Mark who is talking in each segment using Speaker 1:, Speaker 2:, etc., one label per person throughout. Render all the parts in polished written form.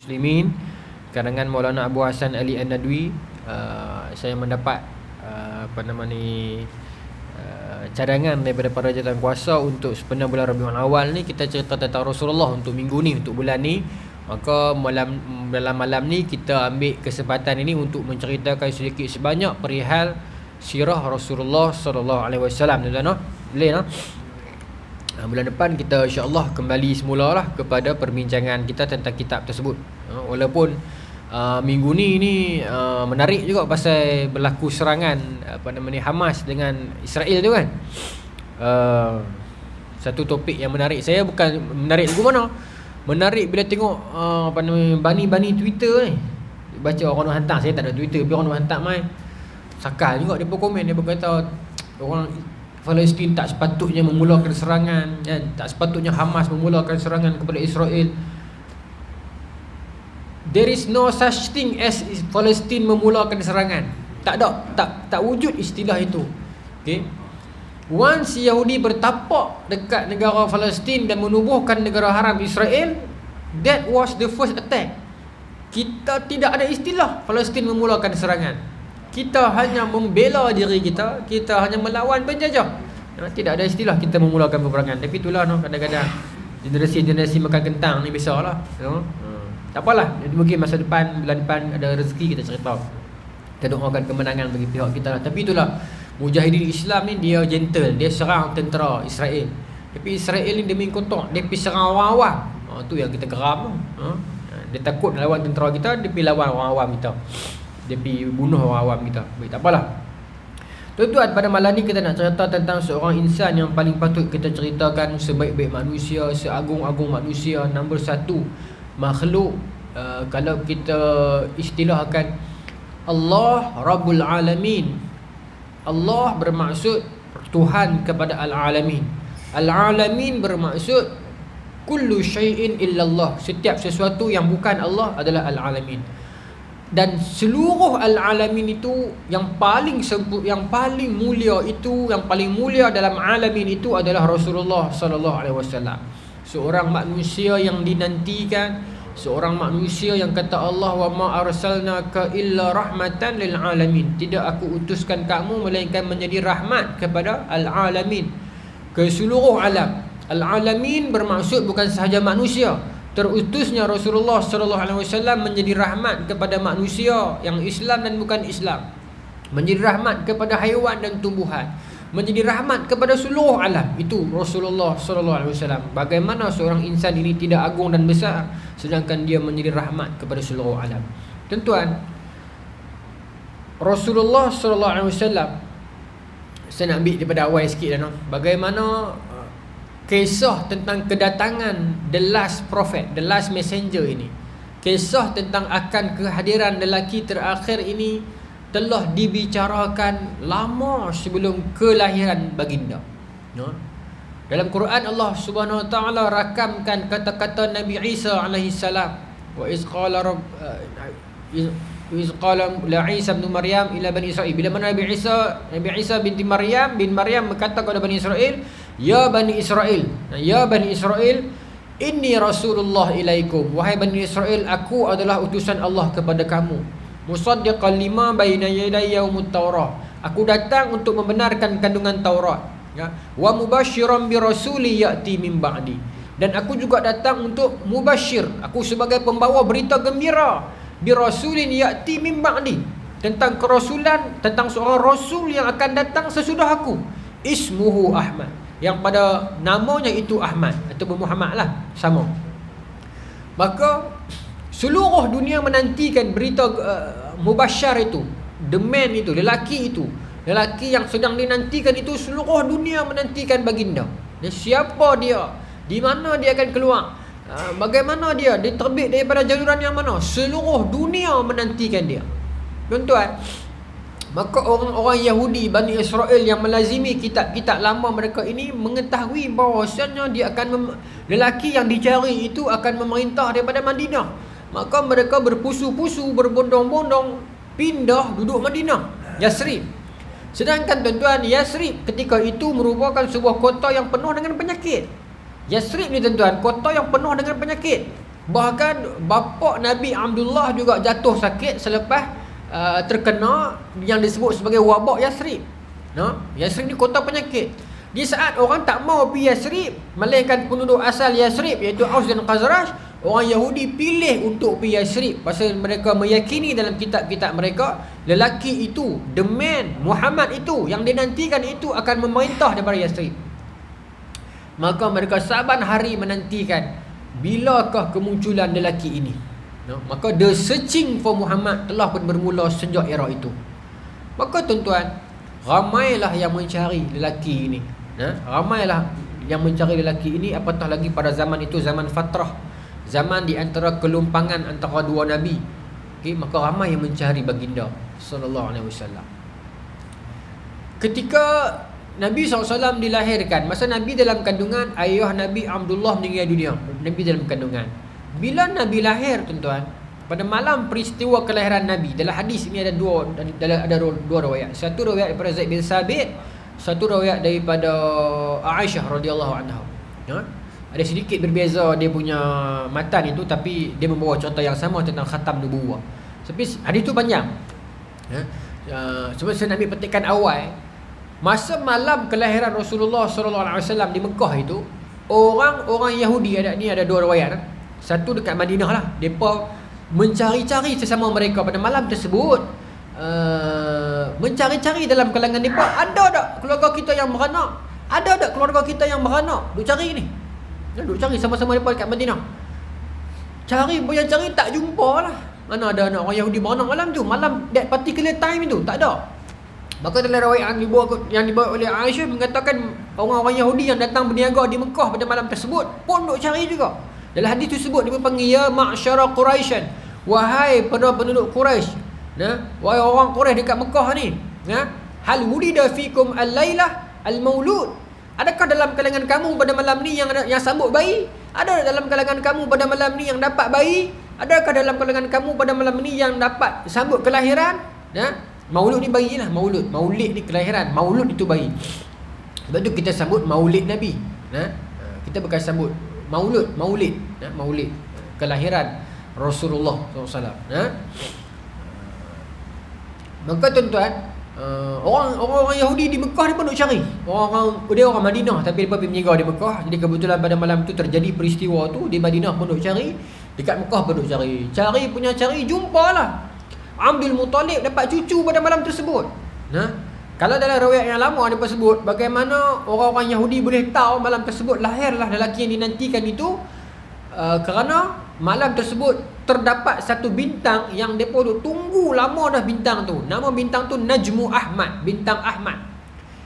Speaker 1: Muslimin karangan Maulana Abu Hasan Ali An-Nadwi. Saya mendapat cadangan daripada para jawatan kuasa untuk sepenuh bulan Rabiul Awal ni kita cerita tentang Rasulullah untuk minggu ni, untuk bulan ni. Maka dalam malam ni kita ambil kesempatan ini untuk menceritakan sedikit sebanyak perihal sirah Rasulullah sallallahu alaihi wasallam. Boleh no? Bulan depan kita insya-Allah kembali semulalah kepada perbincangan kita tentang kitab tersebut. Walaupun minggu ni menarik juga pasal berlaku serangan Hamas dengan Israel tu kan. Satu topik yang menarik. Saya bukan menarik lagu mana. Menarik bila tengok bani Twitter ni. Baca orang hantar, saya tak ada Twitter, tapi orang hantar mai. Sakal juga dia komen, dia berkata orang Palestin tak sepatutnya memulakan serangan, kan? Tak sepatutnya Hamas memulakan serangan kepada Israel. There is no such thing as Palestin memulakan serangan. Tak ada, tak wujud istilah itu. Okay? Once Yahudi bertapak dekat negara Palestin dan menubuhkan negara haram Israel, that was the first attack. Kita tidak ada istilah Palestin memulakan serangan. Kita hanya membela diri kita, kita hanya melawan penjajah. Tidak ada istilah kita memulakan peperangan. Tapi itulah kadang-kadang generasi makan kentang ni biasalah. Tak apalah, mungkin masa depan, bulan depan ada rezeki kita cerita. Kita doakan kemenangan bagi pihak kita lah. Tapi itulah, mujahidin Islam ni dia gentle, dia serang tentera Israel. Tapi Israel ni dia main kotak, dia pergi serang orang awam. Tu yang kita geram. Dia takut lawan tentera kita, dia pergi lawan orang awam kita. Dia pergi bunuh orang awam kita. Baik, tak apalah. Tuan-tuan, pada malam ni kita nak cerita tentang seorang insan yang paling patut kita ceritakan, sebaik-baik manusia, seagung-agung manusia, nombor satu makhluk. Kalau kita istilahkan Allah Rabbul Alamin. Allah bermaksud Tuhan kepada Al-Alamin. Al-Alamin bermaksud kullu syai'in illallah. Setiap sesuatu yang bukan Allah adalah Al-Alamin. Dan seluruh Al-Alamin itu yang paling mulia itu, yang paling mulia dalam alamin itu adalah Rasulullah sallallahu alaihi wasallam. Seorang manusia yang dinantikan, seorang manusia yang kata Allah, wa ma arsalnaka illa rahmatan lil alamin. Tidak aku utuskan kamu melainkan menjadi rahmat kepada al-alamin, ke seluruh alam. Al-alamin bermaksud bukan sahaja manusia. Terutusnya Rasulullah sallallahu alaihi wasallam menjadi rahmat kepada manusia yang Islam dan bukan Islam, menjadi rahmat kepada haiwan dan tumbuhan, menjadi rahmat kepada seluruh alam. Itu Rasulullah sallallahu alaihi wasallam. Bagaimana seorang insan ini tidak agung dan besar sedangkan dia menjadi rahmat kepada seluruh alam. Tuan-tuan, Rasulullah sallallahu alaihi wasallam, saya nak ambil daripada awal sikit dah. Bagaimana kisah tentang kedatangan the last prophet, the last messenger ini. Kisah tentang akan kehadiran lelaki terakhir ini telah dibicarakan lama sebelum kelahiran baginda. Dalam Quran Allah Subhanahu wa taala rakamkan kata-kata Nabi Isa alaihi salam, wa iz qala la Isa bin Maryam ila bani Israil. Bila mana Nabi Isa bin Maryam berkata kepada Bani Israel, ya Bani Israel, inni Rasulullah ilaikum. Wahai Bani Israel, aku adalah utusan Allah kepada kamu. Musaddiqan lima baina yadayya yaumut Taurah. Aku datang untuk membenarkan kandungan Taurat. Wa mubasyiran bi rasuli ya'ti min ba'di. Dan aku juga datang untuk mubasyir. Aku sebagai pembawa berita gembira. Bi rasulin ya'ti min ba'di. Tentang kerasulan, tentang seorang rasul yang akan datang sesudah aku. Ismuhu Ahmad. Yang pada namanya itu Ahmad atau Muhammad lah, sama. Maka seluruh dunia menantikan berita mubasyar itu, the man itu, lelaki yang sedang dinantikan itu. Seluruh dunia menantikan baginda. Dan siapa dia? Di mana dia akan keluar? Bagaimana dia terbit daripada jaluran yang mana? Seluruh dunia menantikan dia. Tuan-tuan, maka orang-orang Yahudi, Bani Israel yang melazimi kitab-kitab lama mereka ini mengetahui bahawasanya lelaki yang dicari itu akan memerintah daripada Madinah. Maka mereka berpusu-pusu, berbondong-bondong pindah duduk Madinah, Yasrib. Sedangkan tuan-tuan, Yasrib ketika itu merupakan sebuah kota yang penuh dengan penyakit. Yasrib ni tuan-tuan, kota yang penuh dengan penyakit. Bahkan bapa Nabi Abdullah juga jatuh sakit selepas terkena yang disebut sebagai wabak Yasrib. Yasrib ni kota penyakit. Di saat orang tak mau pergi Yasrib, melainkan penduduk asal Yasrib iaitu Aus dan Khazraj, orang Yahudi pilih untuk pergi Yasrib pasal mereka meyakini dalam kitab-kitab mereka lelaki itu, the man Muhammad itu yang dinantikan itu akan memerintah daripada Yasrib. Maka mereka saban hari menantikan bilakah kemunculan lelaki ini. Maka the searching for Muhammad telah pun bermula sejak era itu. Maka tuan-tuan, ramailah yang mencari lelaki ini. Ramailah yang mencari lelaki ini, apatah lagi pada zaman itu, zaman fatrah, zaman di antara kelumpangan antara dua nabi. Maka ramai yang mencari baginda sallallahu alaihi wasallam. Ketika Nabi SAW dilahirkan, masa Nabi dalam kandungan, ayah Nabi Abdullah meninggal dunia. Nabi dalam kandungan. Bila Nabi lahir, tuan-tuan, pada malam peristiwa kelahiran Nabi, dalam hadis ini ada dua riwayat. Satu riwayat daripada Zaid bin Sabit, satu riwayat daripada Aisyah radhiyallahu anha. Ada sedikit berbeza dia punya matan itu, tapi dia membawa cerita yang sama tentang khatam nubuwah. Tapi hadis itu panjang. Sebab saya nak ambil petikan awal. Masa malam kelahiran Rasulullah SAW di Mekah itu, orang-orang Yahudi, ada dua riwayat. Satu dekat Madinah lah, mereka mencari-cari sesama mereka pada malam tersebut. Mencari-cari dalam kalangan mereka, ada tak keluarga kita yang beranak? Ada tak keluarga kita yang beranak? Duk cari ni. Duk cari sama-sama mereka dekat Madinah. Cari tak jumpa lah. Mana ada anak orang Yahudi beranak malam tu? Malam that particular time itu tak ada. Maka dalam riwayat yang dibawa oleh Aisyah mengatakan orang-orang Yahudi yang datang berniaga di Mekah pada malam tersebut pun duk cari juga. Dalam hadis tersebut dia panggil ya ma'syara Quraisyan, wahai para penduduk Quraisy, wahai orang Quraisy dekat Mekah ni, hal wulida fikum al-lailah al-maulud, adakah dalam kalangan kamu pada malam ni yang sambut bayi? Ada dalam kalangan kamu pada malam ni yang dapat bayi? Adakah dalam kalangan kamu pada malam ni yang dapat sambut kelahiran? Maulud ni bayi lah, maulud ni kelahiran, maulud itu bayi. Sebab tu kita sambut maulid Nabi. Kita bukan sambut maulid kelahiran Rasulullah SAW. Maka tuan-tuan, orang Yahudi di Mekah dia pun nak cari. Dia orang Madinah tapi dia pergi menyigar di Mekah. Jadi kebetulan pada malam tu terjadi peristiwa tu, di Madinah pun nak cari, dekat Mekah pun nak cari. Cari jumpalah Abdul Muttalib dapat cucu pada malam tersebut. Kalau dalam riwayat yang lama dia sebut bagaimana orang-orang Yahudi boleh tahu malam tersebut lahirlah lelaki yang dinantikan itu, kerana malam tersebut terdapat satu bintang yang mereka tunggu lama dah bintang tu. Nama bintang tu Najmu Ahmad, bintang Ahmad.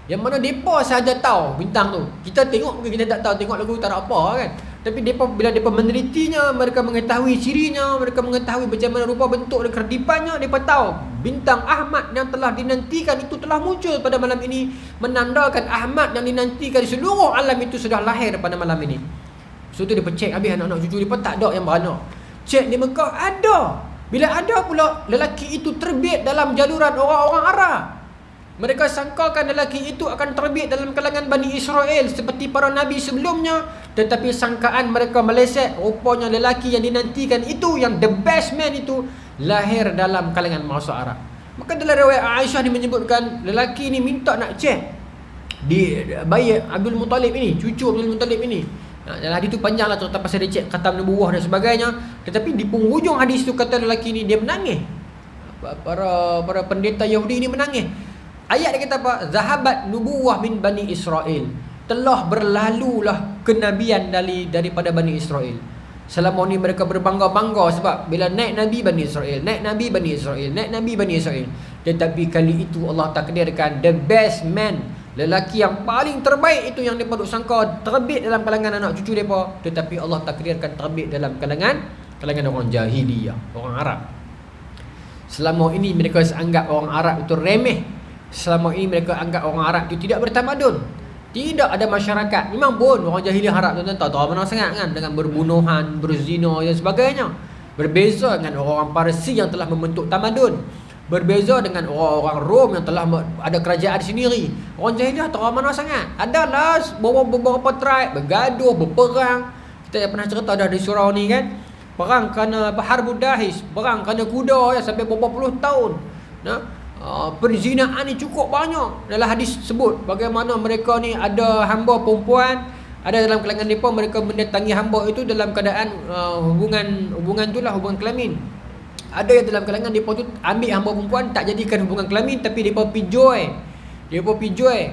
Speaker 1: Yang mana mereka sahaja tahu bintang tu. Kita tengok mungkin kita tak tahu, tengok lagu tak ada apa kan. Tapi bila mereka menelitinya, mereka mengetahui cirinya, mereka mengetahui bagaimana rupa bentuk dan kerdipannya, mereka tahu bintang Ahmad yang telah dinantikan itu telah muncul pada malam ini, menandakan Ahmad yang dinantikan di seluruh alam itu sudah lahir pada malam ini. So tu dia cek habis anak-anak cucu dia tak ada yang beranak. Cek di Mekah ada. Bila ada pula lelaki itu terbit dalam jaluran orang-orang Arab. Mereka sangkakan lelaki itu akan terbit dalam kalangan Bani Israel seperti para nabi sebelumnya, tetapi sangkaan mereka meleset. Rupanya lelaki yang dinantikan itu, yang the best man itu, lahir dalam kalangan bangsa Arab. Maka dalam riwayat Aisyah ni menyebutkan lelaki ni minta nak cek di bayi Abdul Muttalib ini, cucu Abdul Muttalib ini. Dalam hadis tu panjanglah cerita pasal dia cek khatam nubuwah dan sebagainya. Tetapi di penghujung hadis tu kata lelaki ni dia menangis. Para pendeta Yahudi ni menangis. Ayat dia kata apa? Zahabat nubuwah min Bani Israel. Telah berlalulah kenabian daripada Bani Israel. Selama ni mereka berbangga-bangga sebab bila naik Nabi Bani Israel, naik Nabi Bani Israel, naik Nabi Bani Israel. Tetapi kali itu Allah takdirkan the best man, lelaki yang paling terbaik itu yang mereka duk sangka terbit dalam kalangan anak cucu mereka, tetapi Allah takdirkan terbit dalam kalangan orang jahiliyah, orang Arab. Selama ini mereka anggap orang Arab itu remeh. Selama ini mereka anggap orang Arab itu tidak bertamadun, tidak ada masyarakat. Memang pun orang jahiliyah Arab tuan-tuan tak tahu mana sangat kan, dengan berbunuhan, berzina dan sebagainya. Berbeza dengan orang Parsi yang telah membentuk tamadun. Berbeza dengan orang-orang Rom yang telah ada kerajaan sendiri. Orang jahiliyah tak mana sangat. Adalah beberapa tribe bergaduh, berperang. Kita yang pernah cerita dah di surau ni kan. perang kerana harbud dahis, perang kerana kuda ya, sampai berapa puluh tahun. Perzinaan ni cukup banyak. Dalam hadis sebut bagaimana mereka ni ada hamba perempuan, ada dalam kalangan mereka mendatangi hamba itu dalam keadaan hubungan itulah, hubungan kelamin. Ada yang dalam kalangan mereka tu ambil hamba perempuan, tak jadikan hubungan kelamin, tapi mereka pergi jual.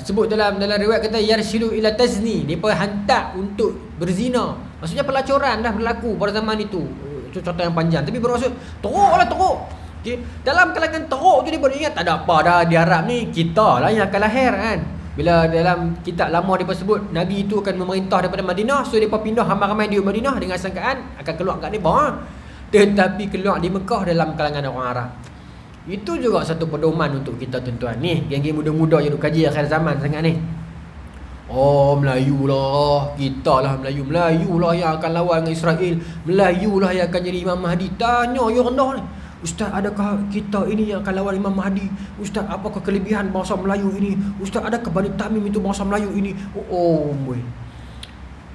Speaker 1: Sebut dalam riwayat kata yarsilu ila tazni, mereka hantar untuk berzina. Maksudnya pelacuran dah berlaku pada zaman itu. Itu contoh yang panjang, tapi bermaksud teruk. Okay. Dalam kalangan teruk tu dia ingat tak ada apa dah di Arab ni, kita lah yang akan lahir kan. Bila dalam kitab lama dia sebut Nabi itu akan memerintah daripada Madinah, so dia pindah ramai-ramai di Madinah dengan sangkaan akan keluar kat mereka. Tetapi keluar di Mekah dalam kalangan orang Arab. Itu juga satu pedoman untuk kita tuan-tuan. Ni geng-geng muda-muda yang duk kaji akhir zaman sangat ni. Oh, Melayu lah, kita lah Melayu lah yang akan lawan dengan Israel, Melayu lah yang akan jadi Imam Mahdi. Tanya yang rendah ni, Ustaz, adakah kita ini yang akan lawan Imam Mahdi? Ustaz, apakah kelebihan bangsa Melayu ini? Ustaz, adakah Bani Tamim itu bangsa Melayu ini? Boy.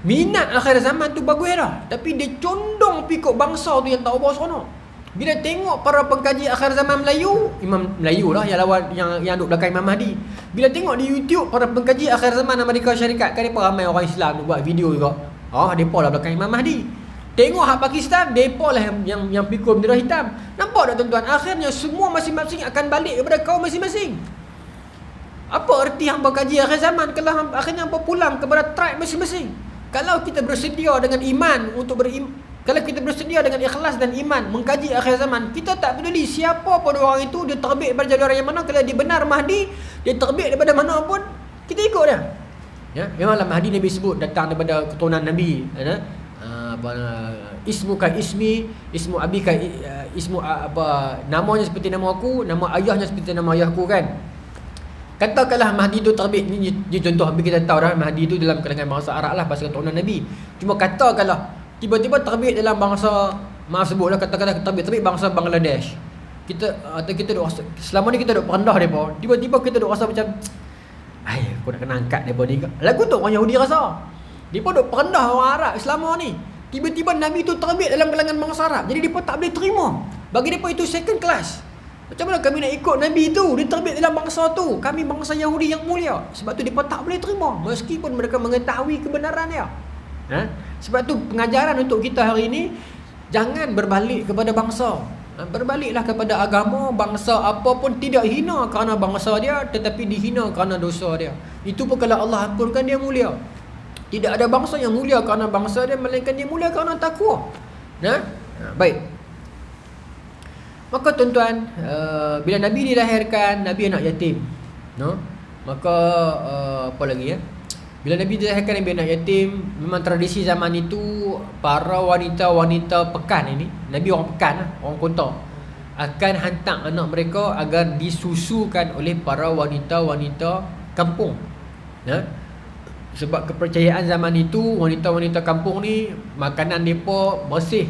Speaker 1: Minat akhir zaman tu bagus dah, tapi dia condong pikuk bangsa tu yang tak ubah seronok. Bila tengok para pengkaji akhir zaman Melayu, Imam Melayu lah yang lawan yang duduk belakang Imam Mahdi. Bila tengok di YouTube para pengkaji akhir zaman Amerika Syarikat, kan depa ramai orang Islam buat video juga. Depa lah belakang Imam Mahdi. Tengok hak Pakistan, depa lah yang pikul bendera hitam. Nampak tak tuan-tuan? Akhirnya semua masing-masing akan balik kepada kaum masing-masing. Apa erti hangpa kaji akhir zaman kalau akhirnya hangpa pulang kepada tribe masing-masing? Kalau kita bersedia dengan iman untuk kalau kita bersedia dengan ikhlas dan iman mengkaji akhir zaman, kita tak peduli siapa pun orang itu, dia terbit daripada jalur yang mana, kalau dia benar Mahdi, dia terbit daripada mana pun, kita ikut dia. Ya, memanglah Mahdi Nabi sebut datang daripada keturunan Nabi. Ismu ka ismi, ismu abi ka ismu namanya seperti nama aku, nama ayahnya seperti nama ayahku kan. Katakanlah Mahdi itu terbit, ni contoh kita tahu dah Mahdi itu dalam kalangan bangsa Arab lah, pasal keturunan Nabi. Cuma katakanlah tiba-tiba terbit dalam bangsa, maaf sebutlah, katakanlah terbit bangsa Bangladesh. Kita duk rasa, selama ni kita duk perendah depa, tiba-tiba kita duk rasa macam aku nak kena angkat depa ni. Lagu tu orang Yahudi rasa. Depa duk perendah orang Arab selama ni. Tiba-tiba Nabi tu terbit dalam kalangan bangsa Arab. Jadi depa tak boleh terima. Bagi depa itu second class. Macam mana kami nak ikut Nabi tu? Dia terbit dalam bangsa tu. Kami bangsa Yahudi yang mulia. Sebab tu depa tak boleh terima meskipun mereka mengetahui kebenaran dia. Sebab tu pengajaran untuk kita hari ini, jangan berbalik kepada bangsa. Berbaliklah kepada agama. Bangsa apa pun tidak hina kerana bangsa dia, tetapi dihina kerana dosa dia. Itu pun kalau Allah ampunkan dia mulia. Tidak ada bangsa yang mulia kerana bangsa dia, melainkan dia mulia kerana takwa. Baik. Maka tuan-tuan, bila Nabi dilahirkan, Nabi anak yatim. Maka apa lagi ya? Bila Nabi dilahirkan, Nabi anak yatim. Memang tradisi zaman itu, para wanita-wanita pekan ini, Nabi orang pekan lah, orang kota, akan hantar anak mereka agar disusukan oleh para wanita-wanita kampung. Sebab kepercayaan zaman itu, wanita-wanita kampung ni makanan mereka bersih,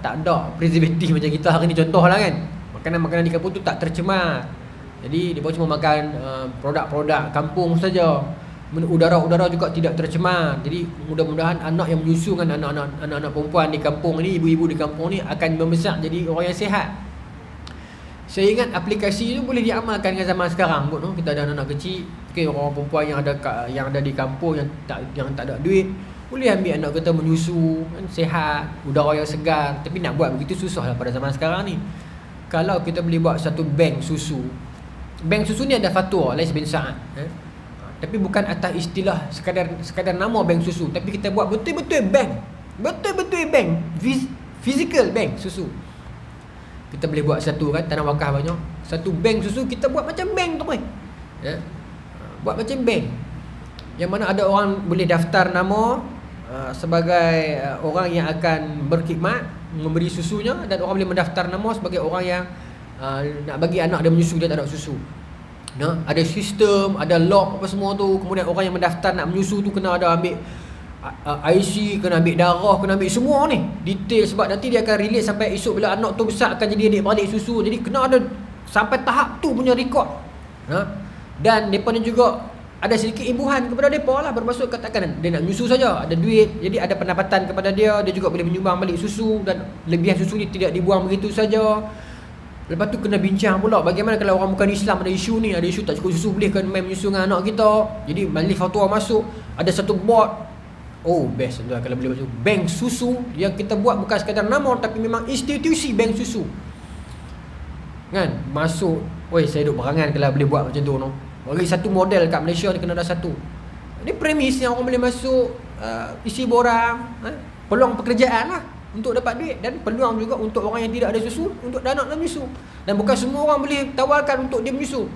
Speaker 1: tak ada preservatif macam kita hari ni contohlah kan. Makanan-makanan di kampung tu tak tercemar. Jadi mereka cuma makan produk-produk kampung saja. Udara-udara juga tidak tercemar. Jadi mudah-mudahan anak yang menyusu dengan anak-anak perempuan di kampung ni, ibu-ibu di kampung ni akan membesar jadi orang yang sihat. Saya ingat aplikasi itu boleh diamalkan dengan zaman sekarang. Kita ada anak-anak kecil, orang perempuan yang ada di kampung yang tak ada duit, boleh ambil anak kita menyusu kan, sihat, udara yang segar. Tapi nak buat begitu susah lah pada zaman sekarang ni. Kalau kita boleh buat satu bank susu. Bank susu ni ada fatwa Lais bin Sa'ad. Tapi bukan atas istilah sekadar nama bank susu, tapi kita buat betul-betul bank. Betul-betul bank, physical bank susu. Kita boleh buat satu kan, tanah wakaf banyak. Satu bank susu kita buat macam bank tu pun. Buat macam bank. Yang mana ada orang boleh daftar nama sebagai orang yang akan berkhidmat memberi susunya, dan orang boleh mendaftar nama sebagai orang yang nak bagi anak dia menyusu, dia tak ada susu. Ada sistem, ada lock apa semua tu. Kemudian orang yang mendaftar nak menyusu tu kena ada ambil IC, kena ambil darah, kena ambil semua ni detail. Sebab nanti dia akan release sampai esok bila anak tu besar akan jadi adik-beradik susu. Jadi kena ada sampai tahap tu punya rekod. Dan mereka ni juga ada sedikit imbuhan kepada mereka lah, bermaksud katakan dia nak menyusu saja, ada duit, jadi ada pendapatan kepada dia, dia juga boleh menyumbang balik susu, dan lebihan susu ni tidak dibuang begitu saja. Lepas tu kena bincang pula bagaimana kalau orang bukan Islam ada isu ni, ada isu tak cukup susu, boleh kan main menyusu dengan anak kita. Jadi majlis fatwa masuk, ada satu board, oh best tu kalau boleh masuk bank susu yang kita buat bukan sekadar nama tapi memang institusi bank susu. Kan masuk, oi saya duk berangan kalau boleh buat macam tu no. Bagi satu model kat Malaysia ni kena ada satu. Ini premis yang orang boleh masuk, isi borang, peluang pekerjaan lah untuk dapat duit, dan peluang juga untuk orang yang tidak ada susu untuk anak nak menyusu. Dan bukan semua orang boleh tawarkan untuk dia menyusu.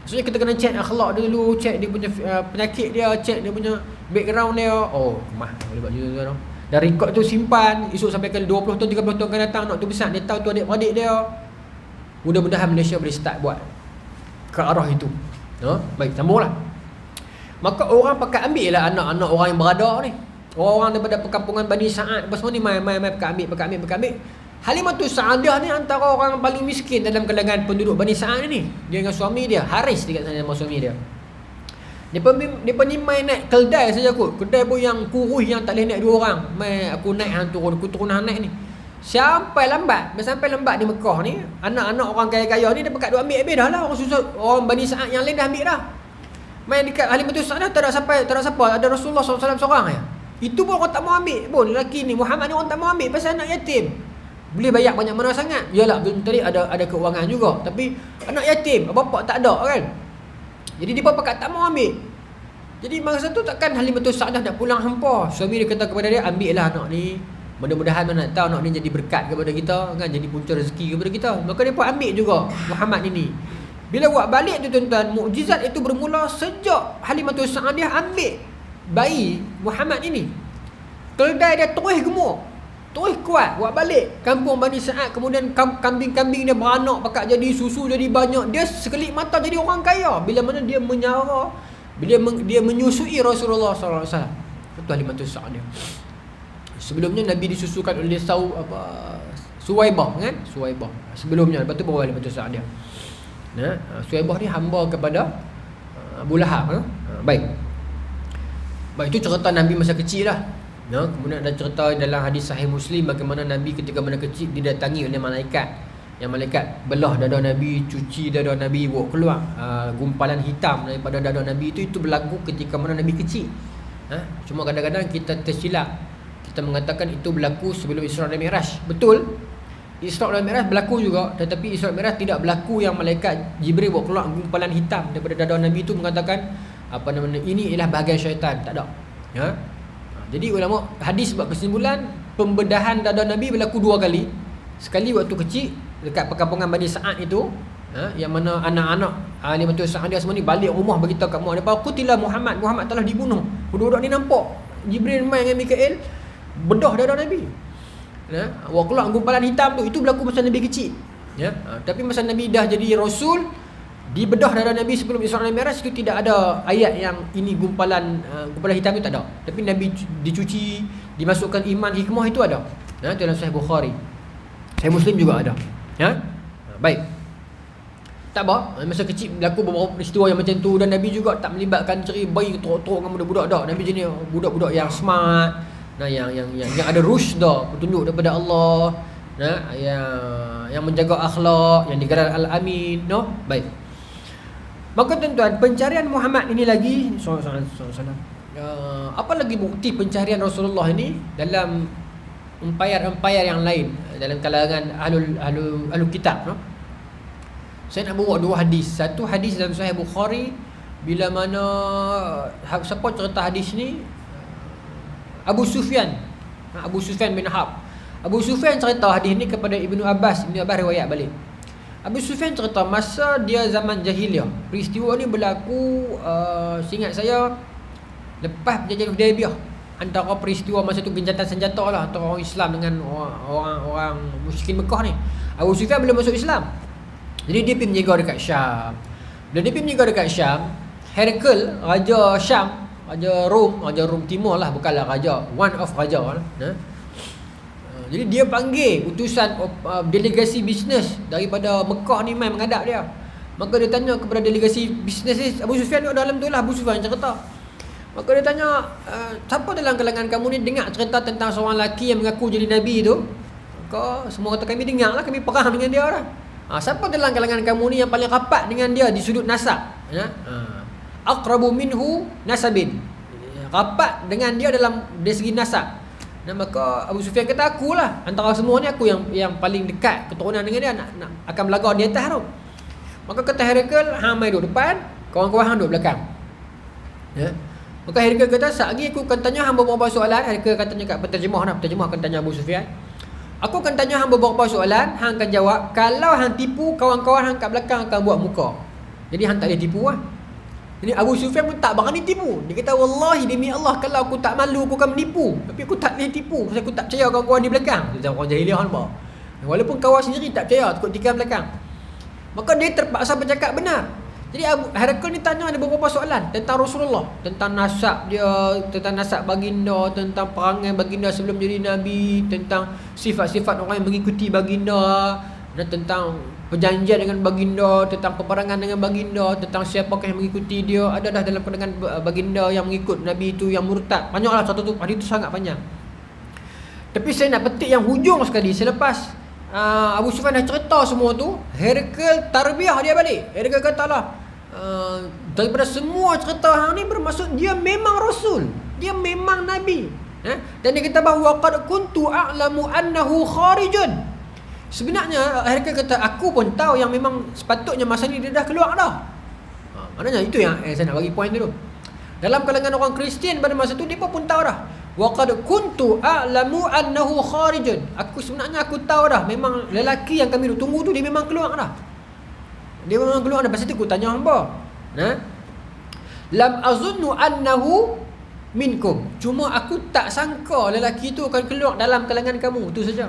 Speaker 1: Maksudnya kita kena check akhlak dia dulu, check dia punya penyakit dia, check dia punya background dia. Oh, mah boleh buat macam tu. Dan rekod tu simpan, esok sampai ke 20 tahun 30 tahun akan datang, anak tu besar dia tahu tu adik-beradik dia. Mudah-mudahan Malaysia boleh start buat ke arah itu. Baik, sambunglah. Maka orang pakai ambil lah anak-anak orang yang berada ni, orang-orang daripada perkampungan Bani Sa'ad apa semua ni, main pakai ambil. Halimatus Sa'adah ni antara orang paling miskin dalam kalangan penduduk Bani Sa'ad ni. Dia dengan suami dia, Haris dia kat sana nama suami dia. Dia ni main naik keldai saja kot. Kedai pun yang kurus yang tak boleh naik dua orang. Main aku naik hang turun, aku turun hang naik ni. Sampai lambat di Mekah ni, anak-anak orang kaya-kaya ni dia pekat duk ambil habis dah lah. Orang susah, orang Bani Sa'ad yang lain dah ambil dah. Main dekat Halimatus Sa'adah tak ada siapa, ada Rasulullah SAW seorang je. Itu pun orang tak mau ambil pun. Lelaki ni Muhammad ni orang tak mau ambil pasal anak yatim. Boleh bayar banyak mana sangat. Yalah betul tadi ada keuangan juga, tapi anak yatim, bapak tak ada kan. Jadi dia pakat tak mau ambil. Jadi masa tu takkan Halimatus Sa'adah nak pulang hampa. Suami dia kata kepada dia, ambil lah anak ni. Mudah-mudahan mana nak tahu anak ni jadi berkat kepada kita kan, jadi punca rezeki kepada kita. Maka dia pun ambil juga Muhammad ini. Bila buat balik tu tuan-tuan, mukjizat itu bermula sejak Halimatus Sa'adah ambil bayi Muhammad ini. Keldai dia terus gemuk, terus kuat buat balik kampung Bani Sa'ad. Kemudian kambing-kambing dia beranak, pakat jadi susu jadi banyak. Dia sekelip mata jadi orang kaya bila mana dia menyara, dia menyusui Rasulullah SAW. Itu Halimatus Sa'adah. Sebelumnya Nabi disusukan oleh Suwaibah kan? Suwaibah. Sebelumnya, lepas tu baru Halimatus Sa'adah. Suwaibah ni hamba kepada Abu Lahab. Baik, itu cerita Nabi masa kecil lah. Kemudian ada cerita dalam hadis Sahih Muslim bagaimana Nabi ketika mana kecil didatangi oleh malaikat. Yang malaikat belah dada Nabi, cuci dada Nabi, bawa keluar gumpalan hitam daripada dada Nabi. Itu berlaku ketika mana Nabi kecil. Cuma kadang-kadang kita tersilap, kita mengatakan itu berlaku sebelum Isra dan Mi'raj. Betul, Isra dan Mi'raj berlaku juga, tetapi Isra dan Mi'raj tidak berlaku yang malaikat Jibril bawa keluar gumpalan hitam daripada dada Nabi itu mengatakan ini ialah bahagian syaitan. Tak ada. Jadi ulama hadis buat kesimpulan pembedahan dada Nabi berlaku dua kali. Sekali waktu kecil dekat perkampungan Bani Sa'ad itu, yang mana anak-anak Halimatus Sa'adah semua ni balik rumah beritahu kat mak dia, qutila Muhammad telah dibunuh. Budak-budak ni nampak Jibril main dengan Mikail bedah dada Nabi. Wah keluar gumpalan hitam tu, itu berlaku masa Nabi kecil. Tapi masa Nabi dah jadi Rasul, di bedah dada Nabi sebelum Isra dan Mi'raj itu tidak ada ayat yang ini gumpalan hitam itu tak ada. Tapi Nabi dicuci, dimasukkan iman, hikmah itu ada. Dalam Sahih Bukhari, Sahih Muslim juga ada. Baik. Tak apa, masa kecil berlaku beberapa peristiwa yang macam tu, dan Nabi juga tak melibatkan ceri bayi teruk-teruk dengan budak-budak dah. Nabi jenis budak-budak yang smart, yang ada rusydah, petunjuk daripada Allah, yang menjaga akhlak, yang digelar Al-Amin, Baik. Maka tuan-tuan, pencarian Muhammad ini lagi apa lagi bukti pencarian Rasulullah ini dalam empayar-empayar yang lain dalam kalangan ahlul kitab. Saya nak bawa dua hadis. Satu hadis dalam Sahih Bukhari, bila mana siapa cerita hadis ni? Abu Sufyan bin Harb. Abu Sufyan cerita hadis ni kepada Ibnu Abbas. Ibnu Abbas riwayat balik. Abu Sufyan cerita masa dia zaman jahiliyah. Peristiwa ni berlaku seingat saya lepas perjanjian Hudaibiyah. Antara peristiwa masa tu gencatan senjata lah antara orang Islam dengan orang musyrikin Mekah ni. Abu Sufyan belum masuk Islam. Jadi dia pergi menjaga dekat Syam. Bila dia pergi menjaga dekat Syam, Herakl, raja Syam, raja Rom Timur lah, bukanlah raja, one of raja lah. Jadi dia panggil utusan delegasi bisnes daripada Mekah ni main menghadap dia. Maka dia tanya kepada delegasi bisnes ni, Abu Sufyan duduk dalam tu lah, Abu Sufyan cerita. Maka dia tanya, siapa dalam kalangan kamu ni dengar cerita tentang seorang lelaki yang mengaku jadi Nabi tu? Maka semua kata, kami dengar lah, kami faham dengan dia lah. Siapa dalam kalangan kamu ni yang paling rapat dengan dia di sudut nasab? Aqrabu minhu nasabin, rapat dengan dia dalam dari segi nasab. Dan maka Abu Sufyan kata, akulah antara semua ni, aku yang paling dekat keturunan dengan dia, nak akan berlaga di atas tu. Maka kata Herakl, hang mai duduk depan, kawan-kawan hang duduk belakang. Maka Herakl kata, sekali aku akan tanya hang beberapa soalan. Herakl akan tanya kat penterjemah akan tanya Abu Sufyan. Aku akan tanya hang beberapa soalan, hang akan jawab. Kalau hang tipu, kawan-kawan hang kat belakang akan buat muka. Jadi hang tak boleh tipu lah. Jadi Abu Sufyan pun tak berani tipu. Dia kata, wallahi demi Allah, kalau aku tak malu, aku akan menipu. Tapi aku tak boleh tipu, sebab aku tak percaya kawan-kawan di belakang. Dia kata, orang jahiliah nampak. Walaupun kawan sendiri tak percaya, takut tikam belakang. Maka dia terpaksa bercakap benar. Jadi Herakl ni tanya ada beberapa soalan tentang Rasulullah, tentang nasab dia, tentang nasab baginda, tentang perangai baginda sebelum jadi Nabi, tentang sifat-sifat orang yang mengikuti baginda, dan tentang perjanjian dengan baginda, tentang peperangan dengan baginda, tentang siapakah yang mengikuti dia, ada dah dalam pandangan baginda yang mengikut Nabi itu yang murtad. Banyaklah satu tu, hadis tu sangat panjang. Tapi saya nak petik yang hujung sekali. Selepas Abu Sufyan dah cerita semua tu, Herakl tarbiyah dia balik. Herakl katalah, daripada semua cerita hang ni bermaksud dia memang Rasul, dia memang Nabi. Dan dia kata bahawa qad kuntu a'lamu annahu kharijun. Sebenarnya Herakl kata, aku pun tahu yang memang sepatutnya masa ni dia dah keluar dah. Maknanya itu yang saya nak bagi point dulu. Dalam kalangan orang Kristian pada masa tu, dia pun tahu dah. Wa qad kuntu a'lamu annahu kharijun. Sebenarnya aku tahu dah, memang lelaki yang kami tunggu tu dia memang keluar dah. Dia memang keluar dah. Pasal tu aku tanya hamba, lam azunnu annahu minkum. Cuma aku tak sangka lelaki tu akan keluar dalam kalangan kamu. Itu saja.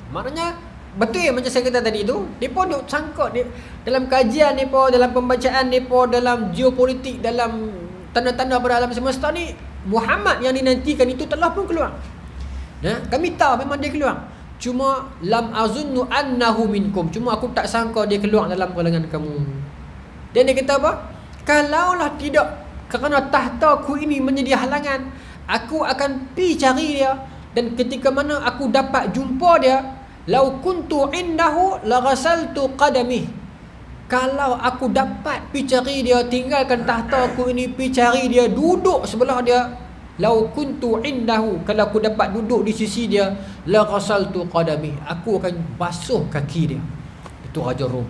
Speaker 1: Maknanya betul ya, macam saya kata tadi tu, depa duk sangka dalam kajian depa, dalam pembacaan depa, dalam geopolitik, dalam tanda-tanda pada alam semesta ni, Muhammad yang dinantikan itu telah pun keluar. Kami tahu memang dia keluar. Cuma lam azunnu annahu minkum. Cuma aku tak sangka dia keluar dalam kalangan kamu. Dan dia kata apa? Kalaulah tidak kerana tahtaku ini menjadi halangan, aku akan pergi cari dia. Dan ketika mana aku dapat jumpa dia, lau kuntu indahu la ghasaltu qadamih. Kalau aku dapat pergi cari dia, tinggalkan tahta aku ini, pergi cari dia, duduk sebelah dia, lau kuntu indahu, kalau aku dapat duduk di sisi dia, la ghasaltu qadamih, aku akan basuh kaki dia. Itu Raja Rom.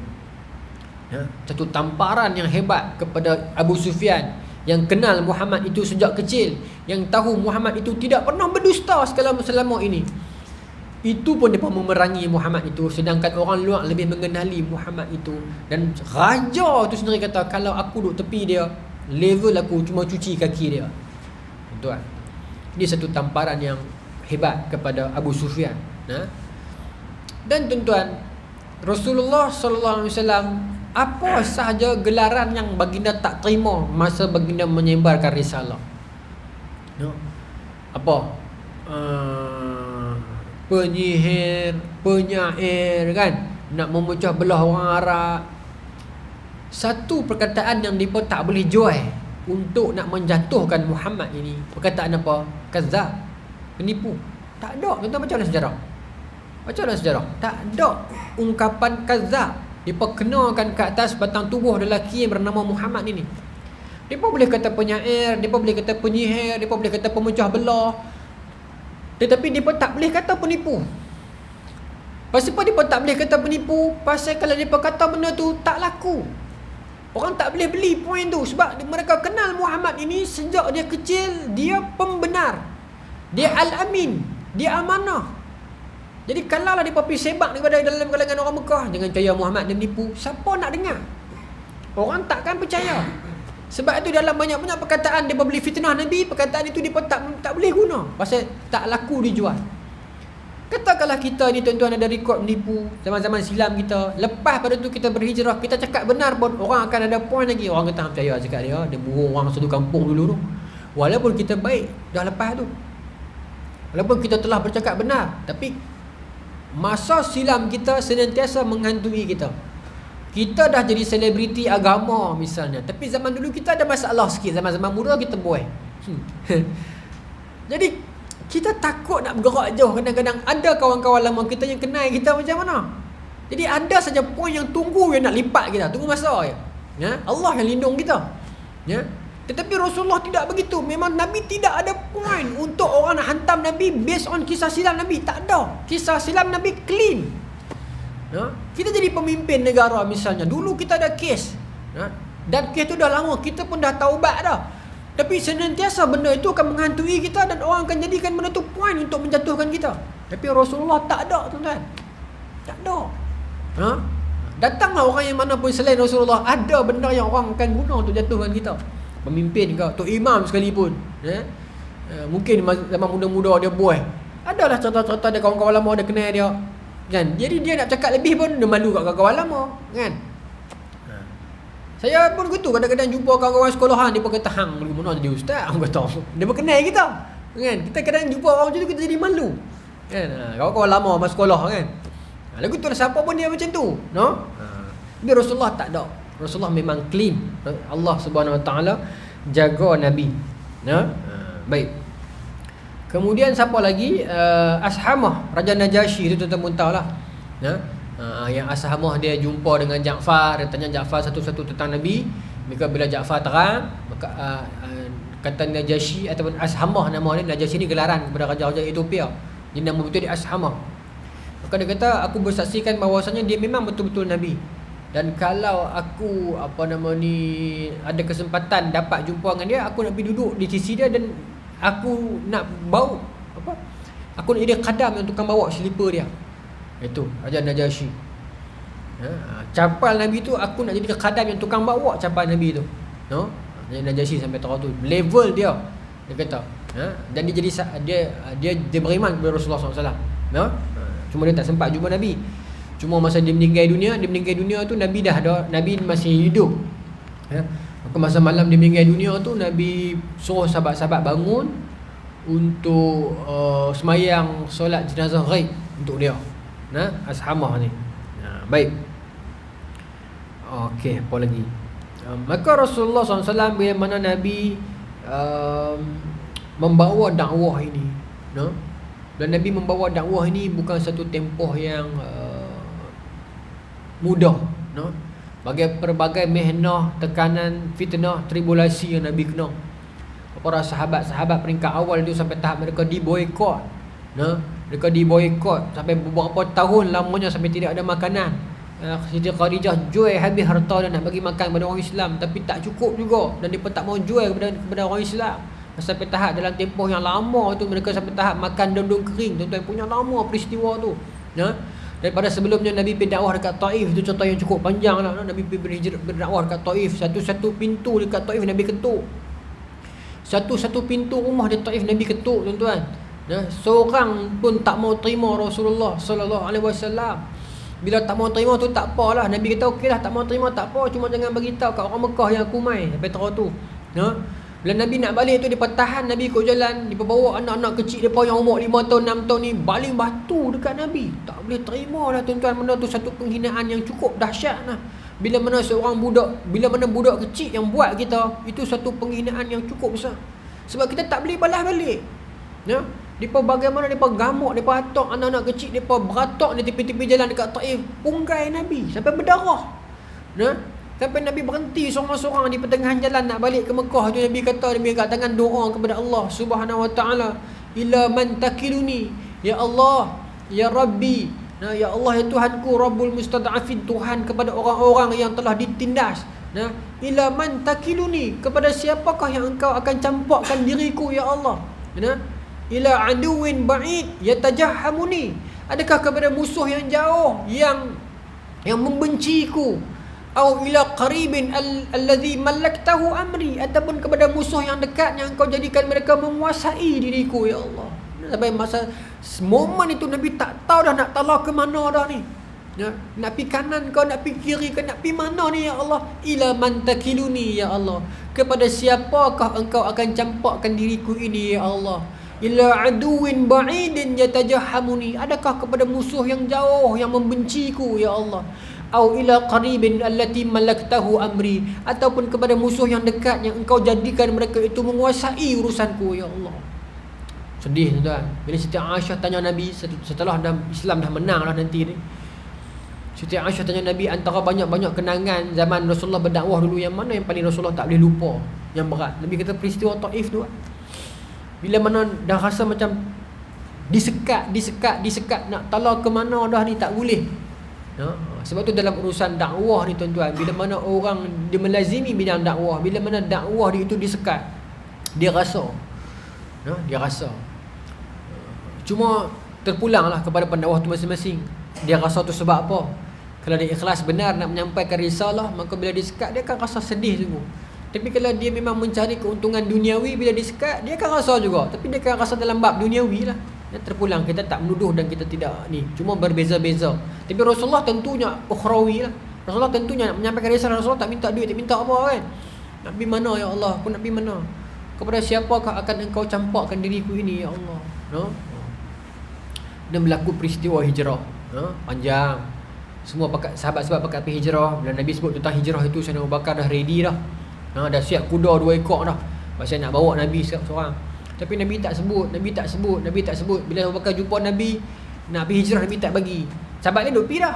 Speaker 1: Satu tamparan yang hebat kepada Abu Sufyan, yang kenal Muhammad itu sejak kecil, yang tahu Muhammad itu tidak pernah berdusta selama ini. Itu pun mereka memerangi Muhammad itu, sedangkan orang luar lebih mengenali Muhammad itu. Dan raja itu sendiri kata, kalau aku duduk tepi dia, level aku cuma cuci kaki dia. Tuan, ini satu tamparan yang hebat kepada Abu Sufyan. Dan tuan-tuan, Rasulullah SAW, apa sahaja gelaran yang baginda tak terima masa baginda menyebarkan risalah? Apa? Penyihir, penyair kan, nak memecah belah orang Arab. Satu perkataan yang mereka tak boleh jual untuk nak menjatuhkan Muhammad ini, perkataan apa? Kazzab, penipu. Tak ada. Tuan-tuan baca dalam sejarah. Baca dalam sejarah, tak ada ungkapan kazzab. Mereka kenakan ke atas batang tubuh lelaki yang bernama Muhammad ini. Mereka boleh kata penyair, mereka boleh kata penyihir, mereka boleh kata pemecah belah, tetapi mereka tak boleh kata penipu. Pasal apa mereka tak boleh kata penipu? Pasal kalau mereka kata benda tu tak laku, orang tak boleh beli poin tu. Sebab mereka kenal Muhammad ini sejak dia kecil, dia pembenar, dia al-amin, dia amanah. Jadi kalau lah mereka pergi sebab daripada dalam kalangan orang Mekah, jangan percaya Muhammad dia menipu, siapa nak dengar? Orang takkan percaya. Sebab itu dalam banyak-banyak perkataan mereka boleh fitnah Nabi, perkataan itu mereka tak boleh guna, pasal tak laku dijual. Katakanlah kita ni tuan-tuan ada rekod menipu zaman-zaman silam kita, lepas pada tu kita berhijrah, kita cakap benar pun orang akan ada point lagi. Orang kata percaya cakap dia buruh orang satu kampung dulu tu. Walaupun kita baik dah lepas tu, walaupun kita telah bercakap benar, tapi masa silam kita senantiasa menghantui kita. Kita dah jadi selebriti agama misalnya, tapi zaman dulu kita ada masalah sikit, zaman-zaman muda kita boy. Jadi kita takut nak bergerak jauh. Kadang-kadang ada kawan-kawan lama kita yang kenal kita macam mana. Jadi ada saja poin yang tunggu yang nak lipat kita, tunggu masa je. Ya, Allah yang lindung kita. Ya. Tetapi Rasulullah tidak begitu. Memang Nabi tidak ada poin untuk orang nak hantam Nabi based on kisah silam Nabi. Tak ada. Kisah silam Nabi clean. Ya. Kita jadi pemimpin negara misalnya. Dulu kita ada kes. Ya. Dan kes tu dah lama. Kita pun dah taubat dah. Tapi senantiasa benda itu akan menghantui kita dan orang akan jadikan benda tu poin untuk menjatuhkan kita. Tapi Rasulullah tak ada, tuan-tuan. Tak ada. Ha? Datanglah orang yang mana pun selain Rasulullah, ada benda yang orang akan guna untuk jatuhkan kita. Pemimpin ke, tok imam sekalipun, mungkin zaman muda-muda dia buai. Adalah cerita-cerita dia kawan-kawan lama dia kenal dia, kan. Jadi dia nak cakap lebih pun dia malu kat kawan-kawan lama, kan. Saya pun gitu, kadang-kadang jumpa kawan-kawan sekolahan dia pun kata hang dulu mana jadi ustaz, aku kata. Dia pun kenal kita, kan. Kita kadang jumpa orang macam tu kita jadi malu, kan. Kawan-kawan lama masa sekolah, kan. Lagu tu lah siapa pun dia macam tu, no? Tapi Rasulullah tak ada. Rasulullah memang clean. Allah Subhanahu Wa Taala jaga Nabi. Baik. Kemudian siapa lagi? Ashamah, Raja Najasyi itu tuan-tuan pun tahulah. Yang Ashamah dia jumpa dengan Ja'far, dia tanya Ja'far satu-satu tentang Nabi. Maka bila Ja'far terang, maka kata Najasyi ataupun Ashamah nama dia. Najasyi ni gelaran kepada raja-raja Ethiopia. Dia nama betul dia Ashamah. Maka dia kata, aku bersaksikan bahawasanya dia memang betul-betul Nabi. Dan kalau aku ada kesempatan dapat jumpa dengan dia, aku nak pergi duduk di sisi dia dan aku nak bau aku nak jadi khadam yang tukang bawa selipar dia. Itu Raja Najasyi. Capal Nabi tu aku nak jadi khadam yang tukang bawa capal Nabi tu. No? Raja Najasyi sampai tahu tu level dia kata. Dan dia jadi dia beriman kepada Rasulullah SAW. No? Cuma dia tak sempat jumpa Nabi. Cuma masa dia meninggal dunia tu Nabi dah ada, Nabi masih hidup. Maka masa malam dia meninggal dunia tu Nabi suruh sahabat-sahabat bangun untuk semayang solat jenazah ghaib untuk dia. Ashamah ni. Baik. Okey, apa lagi? Maka Rasulullah SAW bila mana Nabi membawa dakwah ini, dan Nabi membawa dakwah ini bukan satu tempoh yang mudah, bagi pelbagai mihnah, tekanan, fitnah, tribulasi yang Nabi kena. Para sahabat-sahabat peringkat awal itu sampai tahap mereka diboikot. Mereka diboikot sampai beberapa tahun lamanya sampai tidak ada makanan. Siti Khadijah jual habis harta dan nak bagi makan kepada orang Islam, tapi tak cukup juga dan mereka tak mau jual kepada orang Islam. Sampai tahap dalam tempoh yang lama tu mereka sampai tahap makan daun kering, tuan-tuan, punya lama peristiwa tu. Daripada sebelumnya Nabi pergi dakwah dekat Taif, itu cerita yang cukup panjang lah. Nabi pergi berdakwah dekat Taif, satu-satu pintu dekat Taif Nabi ketuk. Satu-satu pintu rumah di Taif Nabi ketuk, tuan-tuan. Seorang pun tak mau terima Rasulullah sallallahu alaihi wasallam. Bila tak mau terima tu tak apalah, Nabi kata okeylah, tak mau terima tak apa, cuma jangan bagi tahu kat orang Mekah yang aku mai sampai tahu tu. Bila Nabi nak balik tu, dia tahan Nabi ikut jalan, dia bawa anak-anak kecil depa yang umur 5 tahun 6 tahun ni baling batu dekat Nabi. Tak boleh terima lah, tuan-tuan. Benda tu satu penghinaan yang cukup dahsyat lah. Bila mana budak kecil yang buat kita, itu satu penghinaan yang cukup besar. Sebab kita tak boleh balas balik. Depa bagaimana depa gamuk, depa atok anak-anak kecil, depa beratok di tepi-tepi jalan dekat Taif, punggai Nabi sampai berdarah. Sampai Nabi berhenti seorang-seorang di pertengahan jalan nak balik ke Mekah tu. Nabi kata, Nabi angkat tangan doa kepada Allah Subhanahu Wa Taala, ila man takiluni, ya Allah, ya Rabbi, ya Allah, ya Tuhanku, Rabbul Mustad'afin, Tuhan kepada orang-orang yang telah ditindas. Ila man takiluni, kepada siapakah yang engkau akan campakkan diriku, ya Allah. Ila aduwin ba'id yatajahhamuni, adakah kepada musuh yang jauh yang membenciku, au ila qaribin alladhi malaktahu amri, ataupun kepada musuh yang dekat yang kau jadikan mereka menguasai diriku, ya Allah. Sampai masa momen itu Nabi tak tahu dah nak talah ke mana dah ni. Nak pi kanan kau, nak pi kiri ke, nak pi mana ni, ya Allah. Ila man takiluni, ya Allah, kepada siapakah engkau akan campakkan diriku ini, ya Allah. Ila aduwin ba'idin yatajahhamuni, adakah kepada musuh yang jauh yang membenciku, ya Allah. au ila qaribin allati malaktahu amri, ataupun kepada musuh yang dekat yang engkau jadikan mereka itu menguasai urusanku, ya Allah. Sedih tuan. Bila Siti Aisyah tanya Nabi setelah Islam dah menang lah nanti ni, Siti Aisyah tanya Nabi, antara banyak-banyak kenangan zaman Rasulullah berdakwah dulu, yang mana yang paling Rasulullah tak boleh lupa, yang berat? Nabi kata peristiwa Taif tu. Bila mana dah rasa macam disekat, nak tala ke mana dah ni, tak boleh. Sebab tu dalam urusan dakwah ni tuan-tuan, bila mana orang dia melazimi bidang dakwah, bila mana dakwah dia itu disekat, dia rasa cuma terpulanglah kepada pendakwah tu masing-masing, dia rasa tu sebab apa. Kalau dia ikhlas benar nak menyampaikan risalah, maka bila disekat dia akan rasa sedih sungguh. Tapi kalau dia memang mencari keuntungan duniawi, bila disekat dia akan rasa juga, tapi dia akan rasa dalam bab duniawi lah. Dan terpulang, kita tak menuduh dan kita tidak ni, cuma berbeza-beza. Tapi Rasulullah tentunya ukhrawi lah. Rasulullah tentunya nak menyampaikan risalah. Rasulullah tak minta duit, tak minta apa kan. Nak pergi mana ya Allah? Aku nak pergi mana? Kepada siapakah akan engkau campakkan diriku ini ya Allah? Dan berlaku peristiwa hijrah. Panjang. Semua sahabat-sahabat pakat pergi hijrah. Bila Nabi sebut tentang hijrah itu, Sayyidina Abu Bakar dah ready dah. Dah siap kuda 2 ekor dah. Pasal nak bawa Nabi seorang. Tapi Nabi tak sebut. Bila Abu Bakar jumpa Nabi nak pergi hijrah, Nabi tak bagi. Sahabat ni duk pergi dah.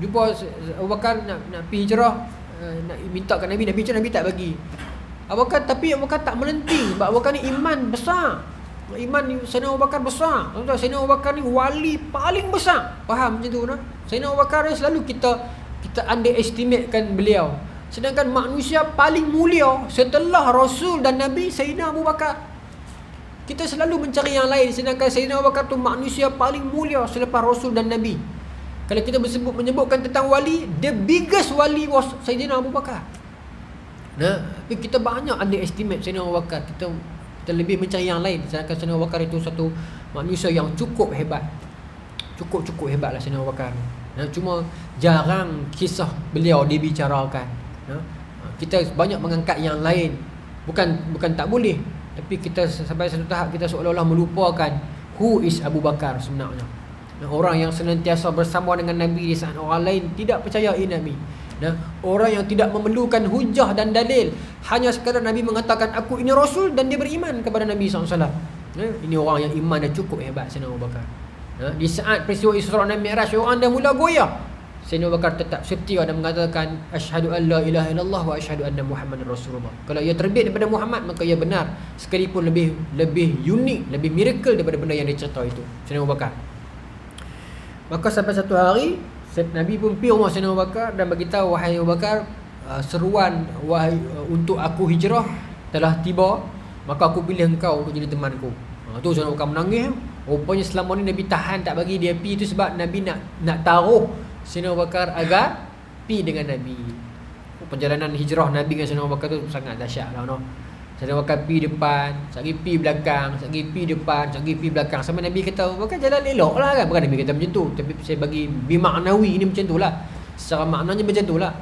Speaker 1: Jumpa Abu Bakar nak pergi hijrah, nak minta kat Nabi hijrah, Nabi tak bagi. Tapi Abu Bakar tak melenting, sebab Abu Bakar ni iman besar. Iman Sayyidina Abu Bakar besar. Sayyidina Abu Bakar ni wali paling besar. Faham macam tu? Sayyidina Abu Bakar ni selalu kita underestimatekan beliau. Sedangkan manusia paling mulia setelah Rasul dan Nabi, Sayyidina Abu Bakar. Kita selalu mencari yang lain, sedangkan Sayyidina Abu Bakar tu manusia paling mulia selepas Rasul dan Nabi. Kalau kita menyebutkan tentang wali, the biggest wali was Sayyidina Abu Bakar. Tapi kita banyak underestimate Sayyidina Abu Bakar. Kita lebih mencari yang lain, sedangkan Sayyidina Abu Bakar itu satu manusia yang cukup hebat. Cukup hebatlah Sayyidina Abu Bakar. Cuma jarang kisah beliau dibicarakan. Kita banyak mengangkat yang lain. Bukan tak boleh, tapi kita sampai satu tahap kita seolah-olah melupakan who is Abu Bakar sebenarnya. Orang yang senantiasa bersama dengan Nabi di saat orang lain tidak percayai Nabi. Orang yang tidak memerlukan hujah dan dalil, hanya sekadar Nabi mengatakan aku ini Rasul, dan dia beriman kepada Nabi SAW. Ini orang yang iman dia cukup hebat, Sayyidina Abu Bakar. Di saat peristiwa Isra dan Mi'raj, orang dah mula goyah, Sayyidina Abu Bakar tetap setia dan mengatakan asyhadu an la ilaha illallah wa asyhadu anna Muhammadar Rasulullah. Kalau ia terbit daripada Muhammad, maka ia benar, sekalipun lebih unik, lebih miracle daripada benda yang dia cerita itu, Sayyidina Abu Bakar. Maka sampai satu hari Nabi pun pergi rumah Sayyidina Abu Bakar dan beritahu, wahai Abu Bakar, seruan untuk aku hijrah telah tiba, maka aku pilih engkau untuk jadi temanku. Tu Sayyidina Abu Bakar menangis. Rupanya selama ni Nabi tahan tak bagi dia pergi, itu sebab Nabi nak taruh Sayyidina Abu Bakar agar pergi dengan Nabi. Perjalanan hijrah Nabi dengan Sayyidina Abu Bakar tu sangat dahsyat lah. Sayyidina Abu Bakar pergi depan, sekali pergi belakang, sekali pergi depan, sekali pergi belakang. Sampai Nabi kata, Abu Bakar jalan elok lah kan. Bukan Nabi kata macam tu, tapi saya bagi bimaknawi ni macam tu lah. Secara maknanya macam tu lah.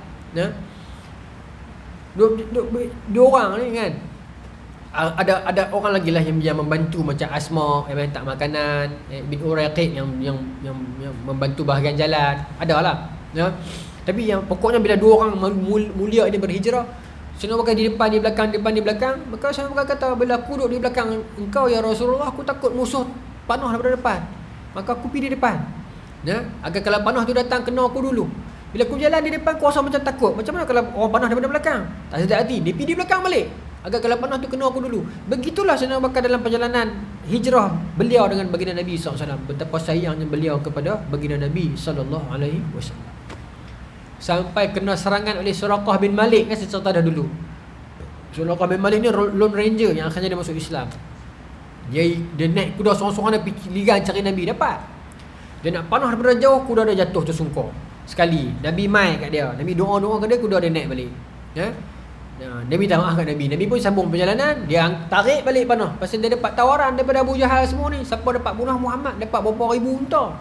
Speaker 1: Dua orang ni kan, ada orang lagi lah yang membantu, macam Asma yang minta makanan, bin Uraiqid yang membantu bahagian jalan, ada lah. Tapi yang pokoknya bila dua orang mulia ini berhijrah, Sayyidina Abu Bakar di depan, di belakang. Maka Sayyidina Abu Bakar kata, bila aku duduk di belakang engkau ya Rasulullah, aku takut musuh panah daripada depan, maka aku pergi di depan, agar kalau panah tu datang kena aku dulu. Bila aku jalan di depan, aku rasa macam takut. Macam mana kalau orang panah daripada belakang? Tak sedap hati, dia pergi di belakang balik, agar kalau panah tu kena aku dulu. Begitulah Sayyidina Abu Bakar dalam perjalanan hijrah beliau dengan baginda Nabi SAW. Betapa sayangnya beliau kepada baginda Nabi SAW. Sampai kena serangan oleh Suraqah bin Malik, kan saya cerita dah dulu. Suraqah bin Malik ni Lone Ranger yang akhirnya dia masuk Islam. Dia naik kuda seorang-seorang, dia pergi ligan cari Nabi, dapat. Dia nak panah daripada jauh, kuda dia jatuh tersungkur. Sekali Nabi mai kat dia, Nabi doa-doa kat dia, kuda dia naik balik. Dia minta maaf kat Nabi. Nabi pun sambung perjalanan, dia tarik balik panah. Pasal dia dapat tawaran daripada Abu Jahal semua ni, siapa dapat bunuh Muhammad dapat berapa ribu unta.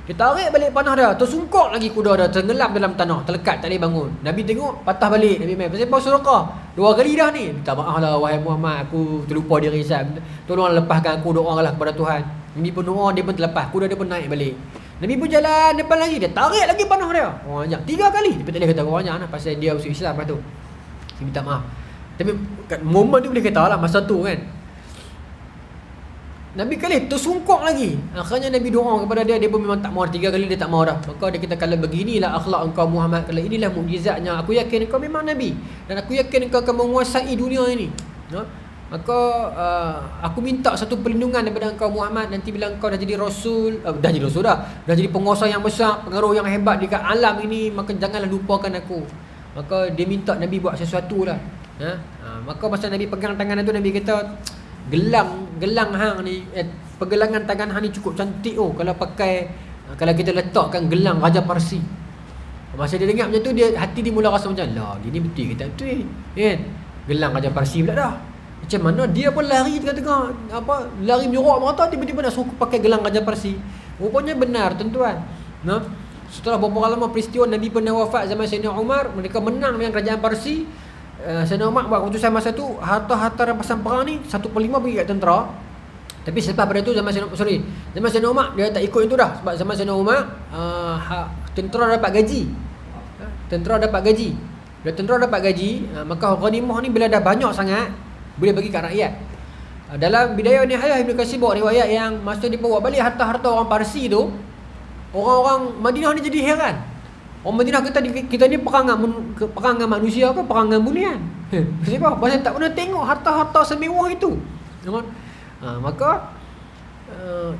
Speaker 1: Dia tarik balik panah dia, tersungkok lagi kuda dia, tenggelam dalam tanah, terlekat, tak boleh bangun. Nabi tengok, patah balik. Nabi main, pasal Suraqah 2 kali dah ni, minta maaf lah wahai Muhammad, aku terlupa diri saya, tolonglah lepaskan aku, doalah kepada Tuhan. Nabi pun doa, dia pun terlepas, kuda dia pun naik balik. Nabi pun jalan depan lagi, dia tarik lagi panah dia. Orang ajak 3 kali. Tapi tak boleh kata orang ajak lah, pasal dia usul Islam lepas tu. Dia minta maaf. Tapi kat momen tu boleh kata lah masa tu kan. Nabi kali tersungkuk lagi. Akhirnya Nabi doa kepada dia. Dia pun memang tak mau. 3 kali dia tak mau dah. Maka dia kata, kalau beginilah akhlak engkau Muhammad, kalau inilah mukjizatnya, aku yakin engkau memang Nabi, dan aku yakin engkau akan menguasai dunia ini. Maka aku minta satu perlindungan daripada engkau Muhammad. Nanti bila engkau dah jadi Rasul, dah jadi Rasul dah jadi penguasa yang besar, pengaruh yang hebat dekat alam ini, maka janganlah lupakan aku. Maka dia minta Nabi buat sesuatu lah. Maka masa Nabi pegang tangan tu, Nabi kata, gelang hang ni, pergelangan tangan hang ni cukup cantik kalau pakai, kalau kita letakkan gelang Raja Parsi. Masa dia dengar macam tu, dia hati dia mula rasa macam, lah gini betul ke tak betul kan? Gelang Raja Parsi pula dah. Macam mana dia pun lari tengah-tengah lari menyorok mata, tiba-tiba nak suruh pakai gelang Raja Parsi. Rupanya benar tuan-tuan. Setelah beberapa lama peristiwa, Nabi pernah wafat zaman Sayyidina Umar, mereka menang dengan kerajaan Parsi. Sayyidina Umar buat keputusan masa tu, harta-harta rampasan perang ni 1/5 bagi kat tentera. Tapi selepas pada tu zaman Sayyidina Umar dia tak ikut itu dah. Sebab zaman Sayyidina Umar tentera dapat gaji. Bila tentera dapat gaji, maka ghanimah ni bila dah banyak sangat boleh bagi kat rakyat. Dalam Bidayah Nihayah, Ibn Katsir bawa riwayat yang masa dia bawa balik harta-harta orang Parsi tu, orang-orang Madinah ni jadi heran. Orang Madinah kata, kita ni perangan manusia ke perangan bulian? Sebab pasal tak pernah tengok harta-harta semewah itu. Maka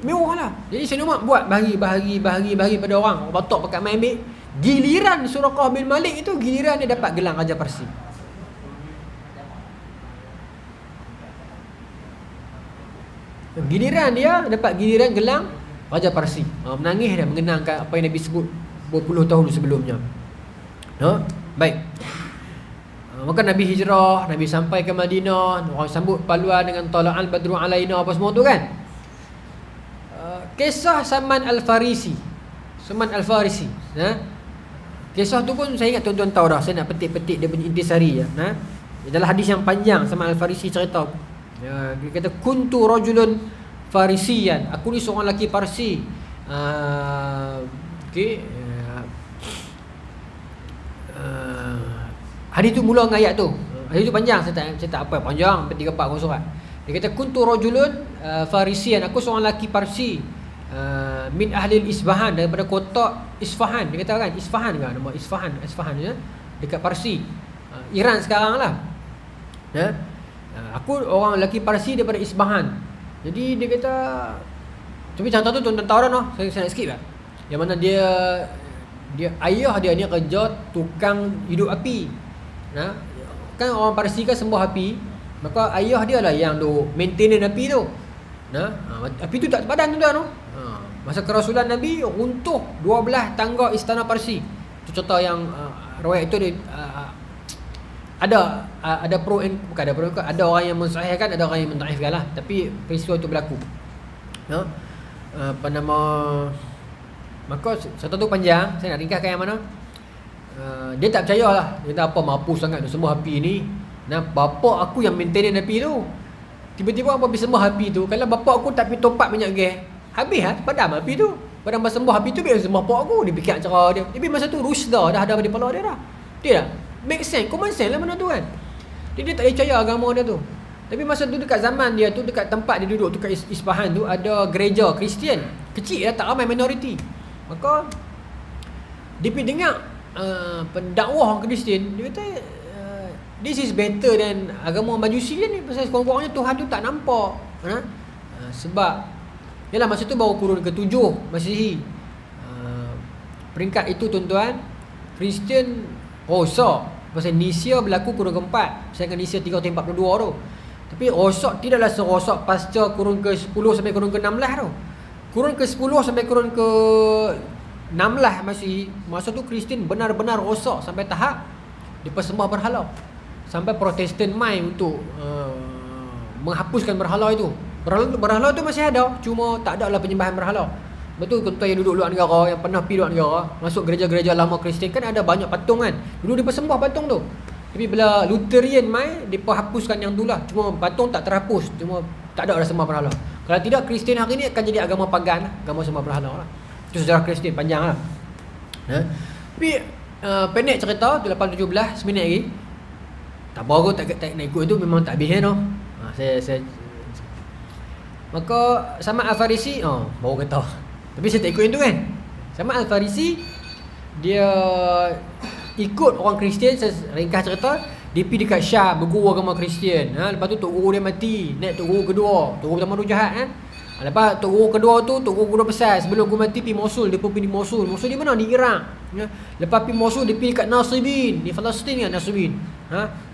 Speaker 1: mewah lah. Jadi Sayyidina Umar buat bahagi pada orang. Batok pakat main ambil. Giliran Suraqah bin Malik itu, giliran dia dapat gelang Raja Parsi. Giliran dia dapat gelang Raja Parsi. Menangis dia mengenangkan apa yang Nabi sebut berpuluh tahun sebelumnya. Baik. Maka Nabi hijrah, Nabi sampai ke Madinah, orang sambut paluan dengan tala'al badru alaina apa semua tu kan. Kisah Salman Al-Farisi. Kisah tu pun saya ingat tuan-tuan tahu dah. Saya nak petik-petik dia punya intisari ya. Adalah hadis yang panjang. Salman Al-Farisi cerita. Dia kata, kuntu rajulun farisiyan. Aku ni seorang lelaki Parsi. Hadis tu mula dengan ayat tu. Hadis tu panjang, saya tak apa panjang, 3-4 surat. Dia kata, kuntu rajulun farisiyan. Aku seorang lelaki Parsi, min ahli Isfahan, daripada kota Isfahan. Dia kata kan, Isfahan kan, nama Isfahan ya, dekat Parsi, Iran sekarang lah. Aku orang lelaki Parsi daripada Isfahan. Jadi dia kata, tapi contoh tu tuan-tuan tahu dah noh. Saya nak skip lah. Yang mana dia ayah dia ni kerja tukang hidup api. Kan orang Parsi kan sembah api. Maka ayah dia lah yang maintenance api tu. Api tu tak padam tuan-tuan. Masa kerasulan Nabi, runtuh 12 tangga istana Parsi. Itu contoh yang riwayat itu ada pro, bukan ada pro, ada orang yang mensahihkan, ada orang yang mentaifkan lah. Tapi peristiwa itu berlaku. Maka satu tu panjang, saya nak ringkaskan yang mana. Dia tak percaya lah. Dia kata, apa mampu sangat nak sembah api ni. Bapa aku yang maintain api tu. Tiba-tiba apa pergi sembah api tu. Kalau bapa aku tak pergi top up minyak gas, habis lah, padam api tu. Padam sembah api tu, biar sembah bapa aku. Dia fikir cara dia. Tapi masa tu rusda dah ada pada kepala dia dah. Dia dah make sense, common sense lah benda tu kan. Dia tak percaya agama dia tu. Tapi masa tu dekat zaman dia tu, dekat tempat dia duduk tu kat Isfahan tu, ada gereja Kristian. Kecil lah, tak ramai, minoriti. Maka dia pergi dengar pendakwah Kristian. Dia kata, this is better than agama Majusi ni. Pasal sekurang-kurangnya Tuhan tu tak nampak. Sebab yalah, masa tu baru kurun ke-7 Masihi. Peringkat itu tuan-tuan, Kristian rosak. Pasal Nisia berlaku kurun ke-4, sedangkan Nisia 342 tu. Tapi rosak tidaklah serosak pasca kurun ke-10 sampai kurun ke-16 tu. Kurun ke-10 sampai kurun ke-16 Masihi, masa tu Kristian benar-benar rosak sampai tahap dipersembah berhala. Sampai Protestan main untuk menghapuskan berhala itu. Berhala tu masih ada, cuma tak ada lah penyembahan berhala. Betul, tuan yang duduk luar negara, yang pernah pergi luar negara, masuk gereja-gereja lama Kristian kan ada banyak patung kan. Dulu dia persembah patung tu. Tapi bila Lutheran mai, dia hapuskan yang tu lah. Cuma patung tak terhapus, cuma tak ada sembah berhala. Kalau tidak, Kristian hari ni akan jadi agama pagan lah, agama sembah berhala lah. Itu sejarah Kristian panjang lah. Tapi pendek cerita tu 8-17 minit lagi. Tak apa aku tak nak ikut tu, memang tak habis tu. Saya maka sama Al-Farisi baru kata. Tapi saya tak ikut yang tu kan. Sama Al-Farisi dia ikut orang Kristian. Saya ringkas cerita, dia pergi dekat Syam berguru agama Kristian. Lepas tu tok guru dia mati, naik tok guru kedua. Tok guru pertama tu jahat kan. Lepas tok guru kedua tu, tok guru kedua besar, sebelum guru mati pergi Mosul, dia pun pergi Mosul. Mosul di mana? Di Iraq. Lepas pergi Mosul dia pergi dekat Nasibin, di Palestin kan Nasibin.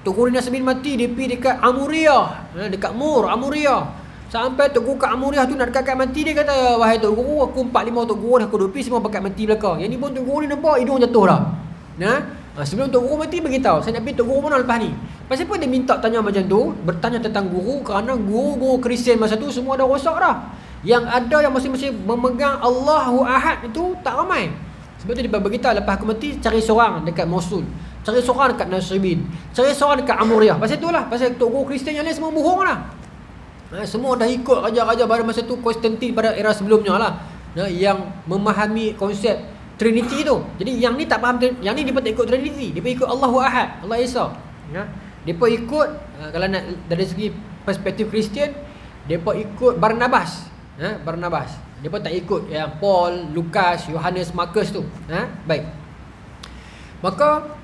Speaker 1: Tok guru Nasibin mati, dia pergi dekat Amuriyah, dekat Mur, Amuriyah. Sampai tok guru kat Amuriyah tu nak dekat mati, dia kata, wahai tok guru, aku 4-5 tok guru dah aku duduk semua pakat mati belakang. Yang ni pun tok guru ni nampak hidung jatuh dah. Sebelum tok guru mati beritahu, saya nak pergi tok guru mana lepas ni. Pasal apa dia minta tanya macam tu? Bertanya tentang guru, kerana guru-guru Kristian masa tu semua dah rosak dah. Yang ada yang masing-masing memegang Allahu Ahad itu tak ramai. Sebab tu dia beritahu, lepas aku mati cari seorang dekat Mosul, cari seorang dekat Nasibin, cari seorang dekat Amuriyah. Pasal itulah, pasal tok guru Kristian yang lain semua bohong lah. Semua dah ikut raja-raja pada masa tu, Konstantin pada era sebelumnya lah, yang memahami konsep Trinity tu. Jadi yang ni tak faham, yang ni dia pun tak ikut Trinity, dia pun ikut Allahu Ahad, Allah Esa. Dia pun ikut, kalau nak dari segi perspektif Kristian, dia pun ikut Barnabas. Barnabas. Dia pun tak ikut yang Paul, Lukas, Yohanes, Markus tu. Baik. Maka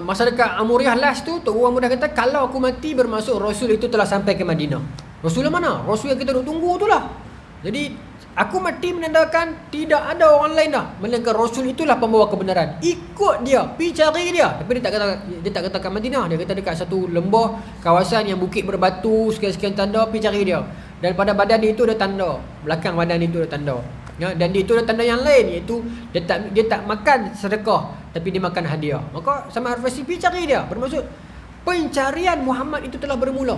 Speaker 1: masa dekat Amuriyah last tu, tok guru muda kata, kalau aku mati bermaksud Rasul itu telah sampai ke Madinah. Rasul mana? Rasul yang kita duk tunggu tu lah. Jadi aku mati menandakan tidak ada orang lain dah, melainkan Rasul itulah pembawa kebenaran. Ikut dia, pergi cari dia. Tapi dia tak kata kat Madinah, dia kata dekat satu lembah, kawasan yang bukit berbatu, sekian-sekian tanda, pergi cari dia. Dan pada badan dia itu ada tanda, belakang badan itu ada tanda. Dan dia itu ada tanda yang lain, iaitu dia tak makan sedekah, tapi dia makan hadiah. Maka sama Al-Farisi pergi cari dia. Bermaksud pencarian Muhammad itu telah bermula.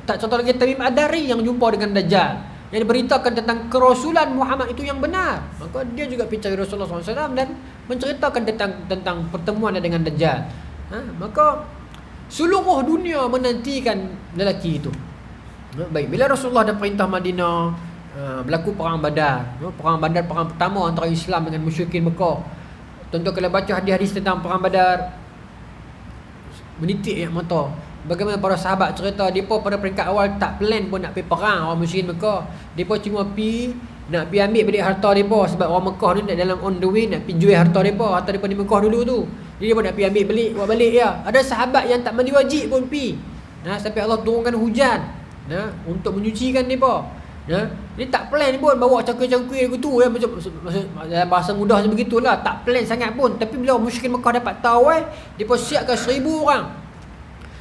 Speaker 1: Tak contoh lagi Tamim Ad-Dari yang jumpa dengan Dajjal, yang diberitakan tentang kerasulan Muhammad itu yang benar. Maka dia juga pergi cari Rasulullah SAW dan menceritakan tentang pertemuan dengan Dajjal. Maka seluruh dunia menantikan lelaki itu. Baik, bila Rasulullah dah perintah Madinah, berlaku perang Badar. Perang Badar, perang pertama antara Islam dengan musyrikin Mekah. Tentu kalau baca hadis-hadis tentang perang Badar, menitik mata. Bagaimana para sahabat cerita, mereka pada peringkat awal tak plan pun nak pergi perang orang musyrikin Mekah. Mereka cuma nak pergi ambil balik harta mereka, sebab orang Mekah ni dalam on the way nak pergi jual harta mereka. Harta mereka di Mekah dulu tu, jadi mereka nak pergi ambil buat balik ya. Ada sahabat yang tak mandi wajib pun pergi, sampai Allah turunkan hujan untuk menyucikan mereka. Dia tak plan pun bawa cangkir-cangkir gitu macam bahasa mudah macam begitulah, tak plan sangat pun. Tapi bila musyrikin Mekah dapat tahu mereka siapkan 1000 orang.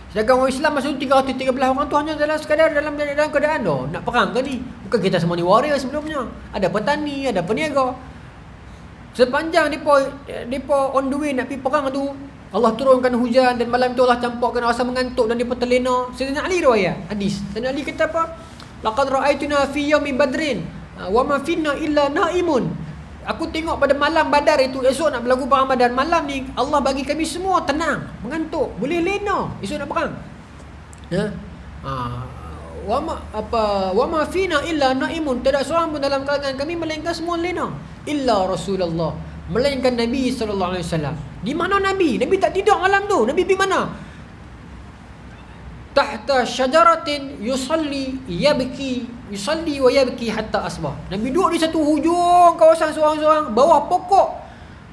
Speaker 1: Sedangkan orang Islam masa tu 313 orang tu hanya dalam sekadar dalam keadaan nak perang ke ni. Bukan kita semua ni warrior sebelumnya. Ada petani, ada peniaga. Sepanjang mereka on the way nak pergi perang tu, Allah turunkan hujan dan malam tu Allah campurkan rasa mengantuk dan mereka terlena. Sayyidina Ali riwayat hadis. Sayyidina Ali kata apa? Laqad ra'aituna fi yaumi badrin wa ma finna illa naimun. Aku tengok pada malam Badar itu, esok nak berlaku perang Badar, malam ni Allah bagi kami semua tenang, mengantuk, boleh lena esok nak perang. Wa ma fina illa naimun, tidak seorang pun dalam kalangan kami melainkan semua lena illa Rasulullah, melainkan Nabi sallallahu alaihi wasallam. Di mana Nabi? Nabi tak tidur malam tu. Nabi pergi mana? Tahta syajaratin yusalli wa yabki hatta asbah. Nabi duduk di satu hujung kawasan seorang-seorang, bawah pokok,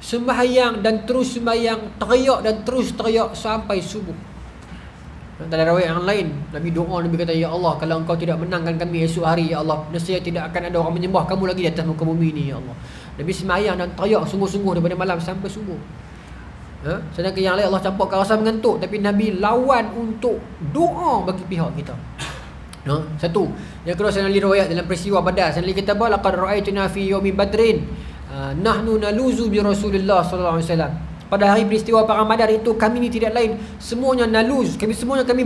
Speaker 1: sembahyang dan terus sembahyang, teriak dan terus teriak sampai subuh. Dalam riwayat yang lain, Nabi doa, Nabi kata, ya Allah, kalau engkau tidak menangkan kami esok hari, ya Allah, nescaya tidak akan ada orang menyembah kamu lagi di atas muka bumi ni, ya Allah. Nabi sembahyang dan teriak sungguh-sungguh daripada malam sampai subuh. Sedangkan yang lain Allah campurkan rasa mengantuk, tapi Nabi lawan untuk doa bagi pihak kita. Satu. Yang kedua, Sayyidina Ali riwayat dalam peristiwa Badar, Sayyidina Ali kata, laqad ra'aituna fi yaumi badrin nahnu naluzu bi Rasulillah sallallahu alaihi wasallam. Pada hari peristiwa perang Badar itu, kami ni tidak lain, semuanya naluz, kami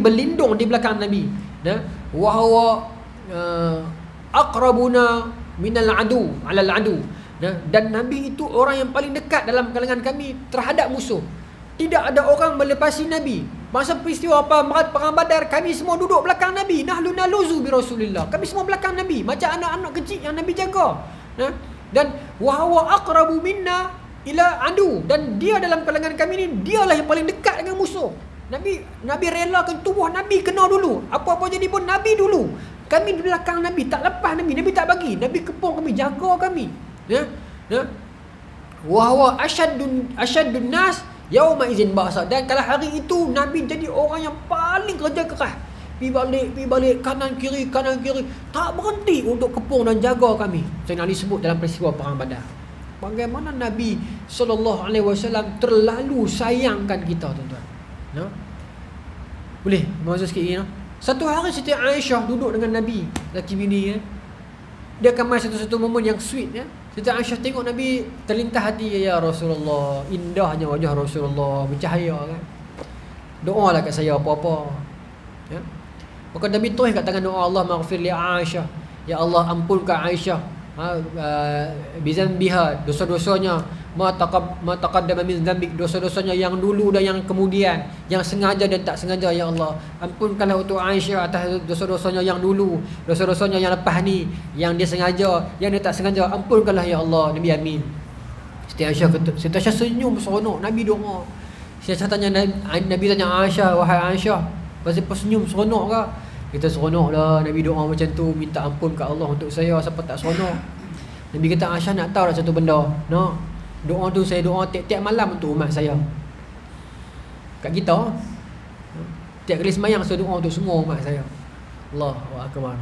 Speaker 1: berlindung di belakang Nabi. Wa huwa aqrabuna minal adu ala al adu. Dan Nabi itu orang yang paling dekat dalam kalangan kami terhadap musuh. Tidak ada orang melepasi Nabi. Masa peristiwa perang Badar, kami semua duduk belakang Nabi. Nahlu naluzu bi Rasulillah. Kami semua belakang Nabi, macam anak-anak kecil yang Nabi jaga. Nah, dan wa huwa aqrabu minna ila adu, dan dia dalam kalangan kami ni dialah yang paling dekat dengan musuh. Nabi relakan tubuh Nabi kena dulu. Apa-apa jadi pun Nabi dulu. Kami di belakang Nabi, tak lepas Nabi. Nabi tak bagi. Nabi kepung kami, jaga kami. Ya. Ya. Wa huwa asyaddun nas yauma izin ba'sa. Dan kalau hari itu Nabi jadi orang yang paling kerja keras. Pi balik kanan kiri. Tak berhenti untuk kepung dan jaga kami. Sayyidina Ali sebut dalam peristiwa perang Badar. Bagaimana Nabi SAW terlalu sayangkan kita, tuan-tuan. No? Boleh masuk sikit lagi, no? Satu hari Siti Aisyah duduk dengan Nabi, laki bini, ya. Dia akan main satu-satu momen yang sweet, ya. Siti Aisyah tengok Nabi, terlintas hati, ya Rasulullah, indahnya wajah Rasulullah, bercahaya, kan. Doalah kat saya apa-apa, ya. Maka Nabi terus kat tangan doa, Allah maghfir li Aisyah, ya Allah ampunkan Aisyah, bizambiha, dosa-dosanya, ma taqaddama min dzambik, dosa-dosanya yang dulu dan yang kemudian, yang sengaja dan tak sengaja, ya Allah ampunkanlah untuk Aisyah atas dosa-dosanya yang dulu, dosa-dosanya yang lepas ni, yang dia sengaja, yang dia tak sengaja, ampunkanlah ya Allah. Nabi amin. Siti Aisyah senyum seronok. Nabi doa. Saya tanya Nabi tanya Aisyah, wahai Aisyah, pasal senyum seronok ke? Kita seronok lah. Nabi doa macam tu, minta ampun kat Allah untuk saya, siapa tak seronok. Nabi kata, Aisyah nak tahu tak satu benda? No. Doa tu saya doa tiap-tiap malam untuk umat saya. Kat kita, tiap kali sembahyang saya doa untuk semua umat saya. Allahu akbar.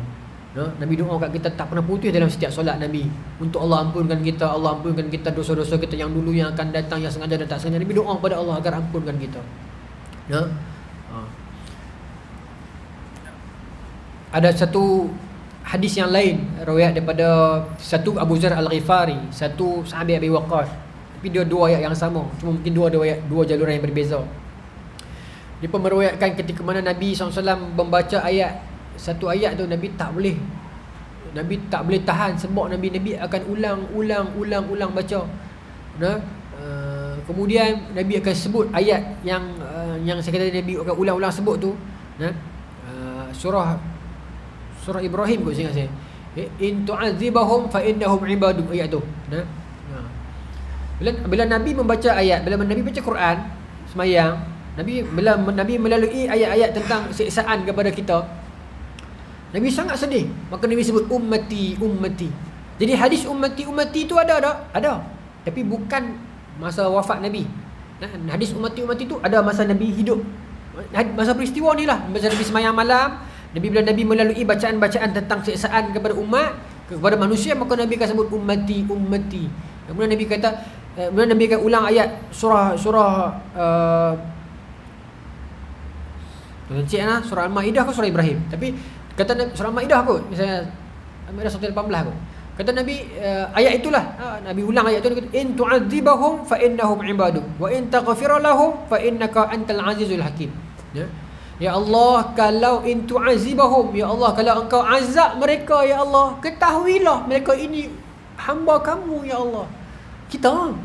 Speaker 1: No. Nabi doa kat kita tak pernah putus dalam setiap solat Nabi. Untuk Allah ampunkan kita, Allah ampunkan kita dosa-dosa kita yang dulu, yang akan datang, yang sengaja dan tak sengaja. Nabi doa kepada Allah agar ampunkan kita. No. Ada satu hadis yang lain riwayat daripada satu Abu Zar Al-Ghifari, satu sahabat Abi Waqqas. Tapi dia dua ayat yang sama, cuma mungkin dua jalur yang berbeza. Dia pun meriwayatkan ketika mana Nabi SAW membaca ayat, satu ayat tu Nabi tak boleh tahan sebab Nabi akan ulang baca. Nah, kemudian Nabi akan sebut ayat yang saya kata Nabi akan ulang sebut tu. Nah, surah Ibrahim kot saya ingat saya. In tu'adzibahum fa innahum ibaduk, ayat tu. Nah. Bila Nabi membaca ayat, bila Nabi baca Quran semayang, Nabi melalui ayat-ayat tentang siksaan kepada kita, Nabi sangat sedih. Maka Nabi sebut ummati. Jadi hadis ummati tu ada tak? Ada. Tapi bukan masa wafat Nabi. Nah, hadis ummati tu ada masa Nabi hidup. Masa peristiwa ni lah, masa Nabi semayang malam, bila Nabi melalui bacaan-bacaan tentang siksaan kepada umat, kepada manusia, maka Nabi akan sebut ummati. Kemudian Nabi kata, kemudian Nabi akan ulang ayat surah surah Al-Maidah ke surah Ibrahim. Tapi kata surah Al-Maidah kot, misalnya Al-Maidah 118 kot. Kata Nabi, ayat itulah, Nabi ulang ayat tu, kata in tu'adzibahum fa innahum ibaduk wa in taghfir lahum fa innaka antal azizul hakim. Ya Allah, kalau in tu'adzibahum, ya Allah, kalau engkau azab mereka, ya Allah, ketahuilah mereka ini hamba kamu, ya Allah. Kita,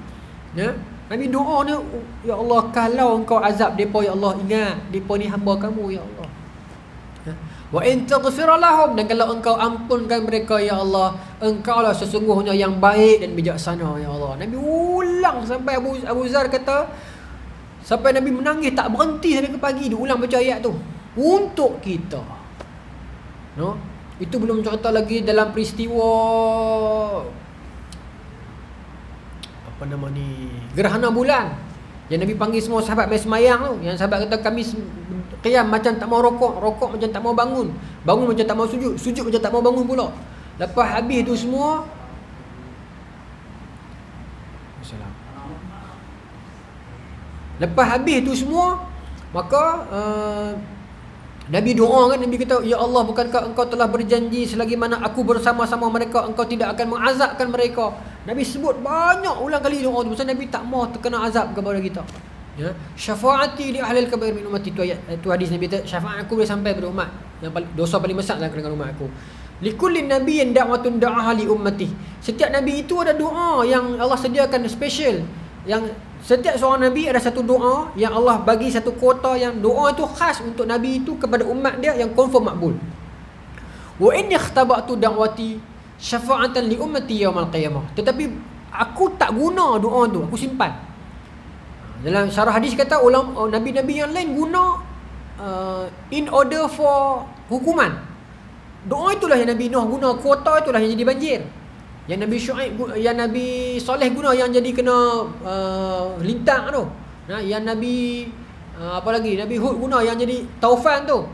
Speaker 1: ya, Nabi doa ni, ya Allah, kalau engkau azab depa, ya Allah, ingat depa ni hamba kamu, ya Allah. Wa in taghfir lahum, dan kalau engkau ampunkan mereka, ya Allah, engkaulah sesungguhnya yang baik dan bijaksana, ya Allah. Nabi ulang sampai Abu Zar kata, sampai Nabi menangis tak berhenti sampai ke pagi, dia ulang baca ayat tu untuk kita. No? Itu belum cerita lagi dalam peristiwa apa nama ni, gerhana bulan, yang Nabi panggil semua sahabat main semayang tu. Yang sahabat kata kami qiyam macam tak mau rokok macam tak mau bangun macam tak mau sujud macam tak mau bangun pula. Lepas habis tu semua, maka Nabi doa kan, Nabi kata, ya Allah, bukankah engkau telah berjanji selagi mana aku bersama-sama mereka, engkau tidak akan mengazabkan mereka. Nabi sebut banyak ulang kali doa tu, pasal Nabi tak mau terkena azab kepada kita. Ya, syafaati li ahlil kabair min ummati, tu ayat, tu hadis Nabi kata, syafaat aku boleh sampai pada umat yang dosa paling besar dalam kalangan umat aku. Likullin nabiyyin da'watun da'aha li ummati. Setiap nabi itu ada doa yang Allah sediakan special, yang setiap seorang Nabi ada satu doa yang Allah bagi satu kuota, yang doa itu khas untuk Nabi itu kepada umat dia, yang confirm makbul. Wa inni ikhtaba'tu da'wati, syafa'atan li ummati yaumal qiyamah. Tetapi aku tak guna doa tu, aku simpan. Dalam syarah hadis kata ulama nabi-nabi yang lain guna in order for hukuman. Doa itulah yang Nabi Nuh guna, kuota itulah yang jadi banjir. Yang Nabi Syuaib, yang Nabi Soleh guna yang jadi kena lintang tu. Yang Nabi apa lagi? Nabi Hud guna yang jadi taufan tu.